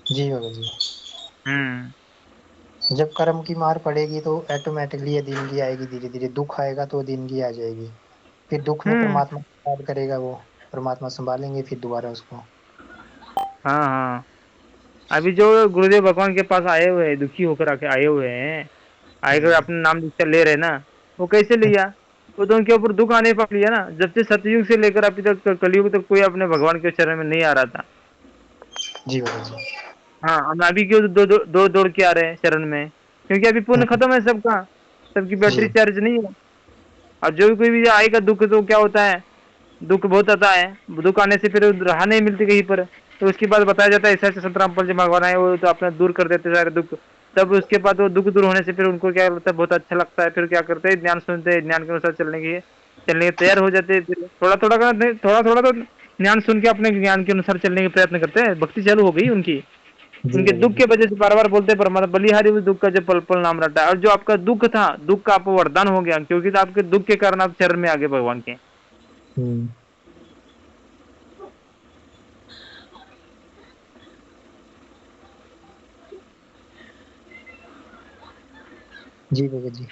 जी भगत जी। हम्म जब कर्म की मार पड़ेगी तो ऑटोमेटिकली ये दिन की आएगी, धीरे धीरे दुख आएगा तो दिन की आ जाएगी। फिर दुख में हम्म। परमात्मा याद करेगा वो, परमात्मा संभालेंगे फिर दोबारा उसको। हाँ हाँ। अभी जो गुरुदेव भगवान के पास आए हुए हैं, दुखी होकर आके आए हुए हैं, आएकर जी। अपना नाम दीक्षा ले रहे हैं ना, वो कैसे लिया? वो तो उनके ऊपर दुख आने पर लिया ना। जब से सतयुग से लेकर अभी तक कलयुग तक कोई अपने भगवान के चरण में नहीं आ रहा था। जी भगत जी। हाँ, हम अभी क्यों दो दौड़ के आ रहे हैं शरण में? क्योंकि अभी पुण्य हम्म। खत्म है सबका, सबकी बैटरी जी। चार्ज नहीं है। और जो भी कोई भी आएगा दुख, तो क्या होता है, दुख बहुत आता है। दुख आने से फिर राह नहीं मिलती कहीं पर। तो उसके बाद बताया जाता है ऐसे ऐसे संत रामपाल जी भगवान आए, वो तो अपना दूर कर देते सारे दुख। तब उसके बाद वो दुख दूर होने से फिर उनको क्या लगता है, बहुत अच्छा लगता है। फिर क्या करते हैं, ज्ञान सुनते हैं, ज्ञान के अनुसार चलने के तैयार हो जाते हैं। फिर थोड़ा थोड़ा कर थोड़ा थोड़ा तो ज्ञान सुन के अपने ज्ञान के अनुसार चलने के प्रयत्न करते हैं, भक्ति चालू हो गई उनकी। जी उनके दुख भगत के जी। वजह से बार बार बोलते हैं परमात्मा बलिहारी उस दुख का जो पल पल नाम रटा है। और जो आपका दुख था, दुख का आपको वरदान हो गया, क्योंकि तो आपके दुख के कारण आप चरण में आगे भगवान के। हम्म। जी भगत जी।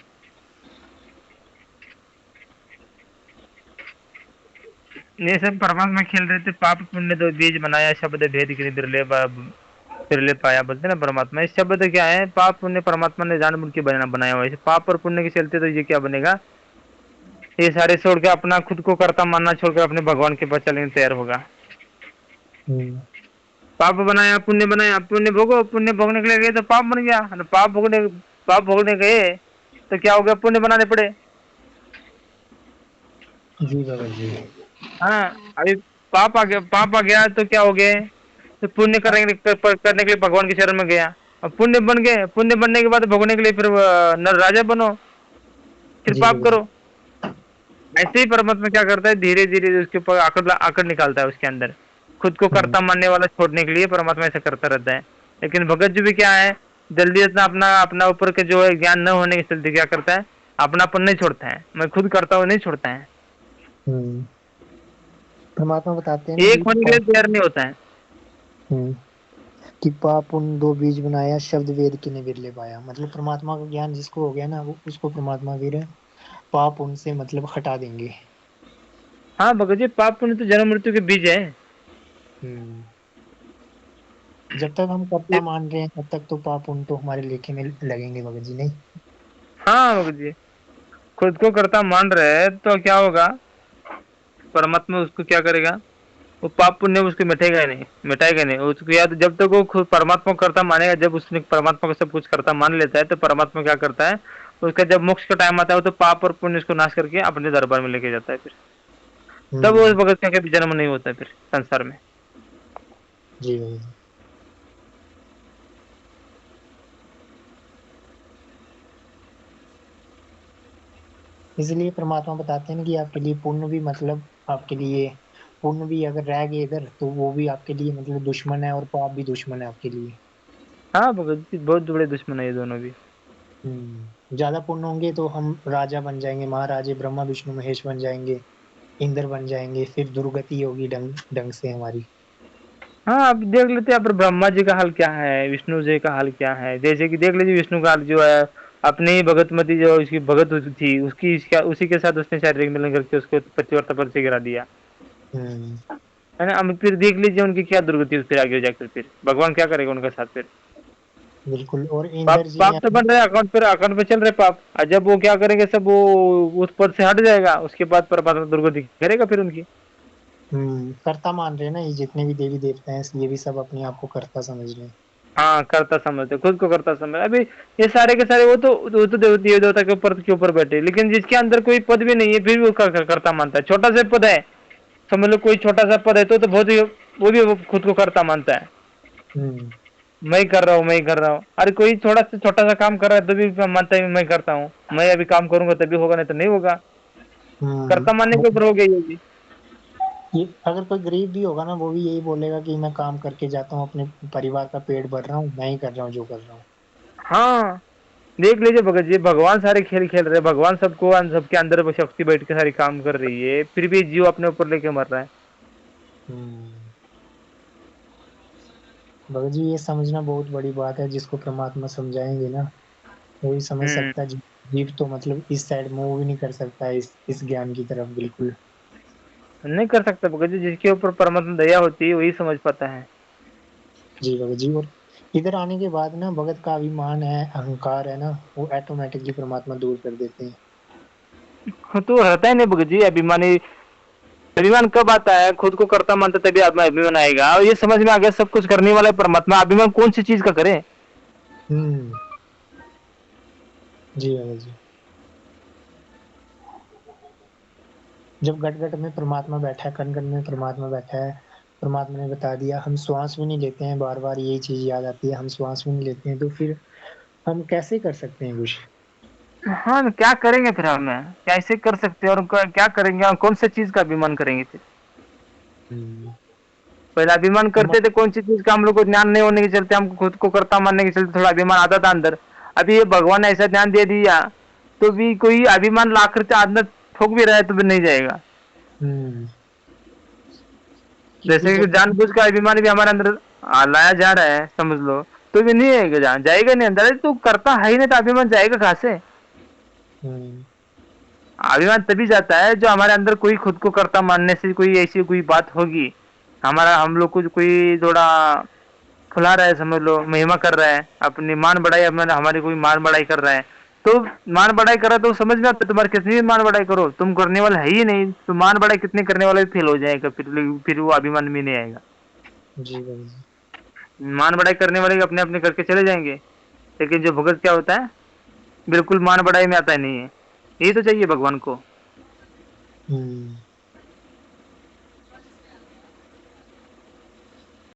ये सब परमात्मा खेल रहे थे। पाप पुण्य दो बीज बनाया, शब्द भेद की बिरले पाया, बोलते ना परमात्मा। इस शब्द क्या है, पाप पुण्य परमात्मा ने जानबूझ के बनाया हुआ है। इसे पाप और पुण्य के चलते तो ये क्या बनेगा, ये सारे छोड़ के अपना खुद को कर्ता मानना छोड़कर अपने भगवान के पास चलने को तैयार होगा। हम्म। पाप बनाया, पुण्य भोगो, पुण्य भोगने के लिए गए तो पाप बन गया। और पाप भोगने गए तो क्या हो गया, पुण्य बनाने पड़े। जी भगत जी। हाँ, अभी पाप आ गया तो क्या हो गया, तो पुण्य करने के लिए भगवान के शरण में गया। और पुण्य बन गए, पुण्य बनने के बाद भोगने के लिए फिर नर राजा बनो, फिर जी पाप भगत करो। ऐसे ही परमात्मा क्या करता है, धीरे धीरे उसके ऊपर आकड़ आकड़ निकालता है उसके अंदर। खुद को जी। कर्ता मानने वाला छोड़ने के लिए परमात्मा ऐसा करता रहता है। लेकिन भगत जी भी क्या है, जल्दी इतना अपना अपना ऊपर के जो है ज्ञान न होने के चलते क्या करता है, अपनापन नहीं छोड़ता है, मैं खुद करता हूँ नहीं छोड़ता है। हम्म। परमात्मा बताते हैं ना एक कि होने के लिए तैयार नहीं होता है। हम्म, कि पाप उन दो बीज बनाया, शब्द वेद की ने विरले पाया। मतलब परमात्मा का ज्ञान जिसको हो गया ना, वो उसको परमात्मा वीर है। पाप उनसे मतलब हटा देंगे। हाँ भगत जी, पाप पुण्य तो जन्म मृत्यु के बीज है। हम्म। जब तक हम कर्ता ये- मान रहे हैं तब तक तो पाप उन तो हमारे लेखे में लगेंगे भगत जी, नहीं? हाँ भगत जी, खुद को कर्ता मान रहे हैं तो क्या होगा, परमात्मा उसको क्या करेगा, वो पाप पुण्य उसको मिटेगा ही नहीं, मिटाएगा नहीं उसको। या तो जब तक वो खुद परमात्मा को कर्ता मानेगा, जब उसने परमात्मा को सब कुछ कर्ता मान लेता है तो परमात्मा क्या करता है, उसका जब मोक्ष का टाइम आता है वो तो पाप और पुण्य उसको नाश करके अपने दरबार में लेके जाता है फिर। तब उस हम्म। भगत का कभी जन्म नहीं होता है फिर संसार में। जी भगत जी। इसलिए परमात्मा बताते हैं ना कि आपके लिए पुण्य भी मतलब आपके लिए, पुण्य भी अगर रह गए इधर तो वो भी आपके लिए मतलब दुश्मन है, और पाप भी दुश्मन है आपके लिए। हाँ भगत जी, बहुत बड़े दुश्मन है ये दोनों भी। ज्यादा पुण्य होंगे तो हम राजा बन जाएंगे, महाराजे ब्रह्मा विष्णु महेश बन जाएंगे, इंद्र बन जाएंगे, फिर दुर्गति होगी ढंग ढंग से हमारी। हाँ, अब देख लेते हैं यहाँ पर ब्रह्मा जी का हाल क्या है, विष्णु जी का हाल क्या है। जैसे कि देख लीजिए विष्णु का हाल जो है, अपनी ही भगतमती जो उसकी भगत थी उसकी उसी के साथ उसने शारीरिक मिलन करके उसको पति और तपन से गिरा दिया, हम्म। है ना। अब फिर देख लीजिए उनकी क्या दुर्गति हुई फिर आगे जाकर, फिर भगवान क्या करेगा उनके साथ फिर। बिल्कुल। और पाप इंद्र जी पाप ने तो बन रहे अकाउंट पे चल रहे पाप, और जब वो क्या करेंगे सब वो उस पद से हट जाएगा, उसके बाद परमात्मा दुर्गति करेगा फिर उनकी। कर्ता मान रहे हैं ना, ये जितने भी देवी देवता हैं ये भी सब अपने आप को कर्ता समझ रहे हैं। हाँ, करता समझते, खुद को करता समझ। अभी ये सारे के सारे वो तो देव देवता के ऊपर बैठे, लेकिन जिसके अंदर कोई पद भी नहीं है फिर भी वो करता मानता है। छोटा सा पद है, समझ लो कोई छोटा सा पद है तो बहुत ही वो भी वो खुद को करता मानता है। हम्म। मैं ही कर रहा हूँ, मैं ही कर रहा हूँ। अरे कोई थोड़ा सा छोटा सा काम कर रहा है तो भी मानता है मैं करता हूँ, मैं अभी काम करूंगा तभी होगा, नहीं तो नहीं होगा। करता मानने के ऊपर हो गई ये भी। ये अगर कोई गरीब भी होगा ना, वो भी यही बोलेगा कि मैं काम करके जाता हूँ, अपने परिवार का पेट भर रहा हूँ, मैं ही कर रहा हूँ जो कर रहा हूँ। हाँ, देख लीजिए भगत जी, भगवान सारे खेल खेल रहे हैं, भगवान सबको सबके अंदर वो शक्ति बैठ के सारी काम कर रही है, फिर भी जीव अपने ऊपर लेके मर रहा है। हम्म। भगत जी ये समझना बहुत बड़ी बात है, जिसको परमात्मा समझाएंगे ना वही समझ हम्म, सकता है। जीव तो मतलब इस साइड मूव भी नहीं कर सकता है इस ज्ञान की तरफ, बिल्कुल। नहीं कर सकता भगत जी, जिसके ऊपर परमात्मा दया होती है वही समझ पाता है। जी भगत जी। और इधर आने के बाद ना भगत का अभिमान है, अहंकार है ना, वो ऑटोमेटिकली परमात्मा दूर कर देते हैं। तो रहता ही नहीं भगत जी अभिमानी। अभिमान कब आता है, खुद को करता मानता तभी आत्मा अभिमान आएगा, और ये समझ में आ गया सब कुछ करने वाला है परमात्मा, अभिमान कौन सी चीज का करे। हम्म। जी भगत जी। जब गट गट में परमात्मा बैठा है, कण कण में परमात्मा बैठा है, परमात्मा ने बता दिया, हम श्वास भी नहीं लेते हैं, बार बार यही चीज याद आती है, हम श्वास भी नहीं लेते हैं, तो फिर हम कैसे कर सकते हैं कुछ? हाँ, क्या करेंगे फिर, हम कैसे कर सकते हैं और क्या करेंगे, और कौन सी चीज का अभिमान करेंगे फिर। हम्म। पहले अभिमान हम। करते थे कौन सी चीज का, हम लोग को ज्ञान नहीं होने के चलते, हमको खुद को करता मानने के चलते थोड़ा अभिमान आता था अंदर। अभी ये भगवान ने ऐसा ध्यान दे दिया तो भी कोई अभिमान ला करके अंदर ठोक भी रहा है तो भी नहीं जाएगा। हम्म। क्योंकि जैसे कि जब तक। जानबूझ का अभिमान भी हमारे अंदर लाया जा रहा है समझ लो, तो भी नहीं आएगा, जाएगा नहीं अंदर। अरे तू करता है ही नहीं तो अभिमान जाएगा कहाँ से। हम्म। अभिमान तभी जाता है जो हमारे अंदर कोई खुद को कर्ता मानने से कोई ऐसी कोई बात होगी, हमारा हम लोग को कोई थोड़ा फुला रहा है, समझ लो महिमा कर रहा है, अपनी मान बढ़ाई, हमारी कोई मान बढ़ाई कर रहा है। तो मान बढ़ाई कर रहा है तो समझ में आता है, तुम्हारे कितनी भी मान बढ़ाई करो तुम करने वाला है ही नहीं, तो मान बढ़ाई कितने करने वाला भी फेल हो जाएगा फिर वो अभिमान में नहीं आएगा। जी भाई जी। मान बढ़ाई करने वाले अपने अपने करके चले जाएंगे, लेकिन जो भगत क्या होता है, बिल्कुल मान बढ़ाई में आता ही नहीं है। यही तो चाहिए भगवान को। हम्म।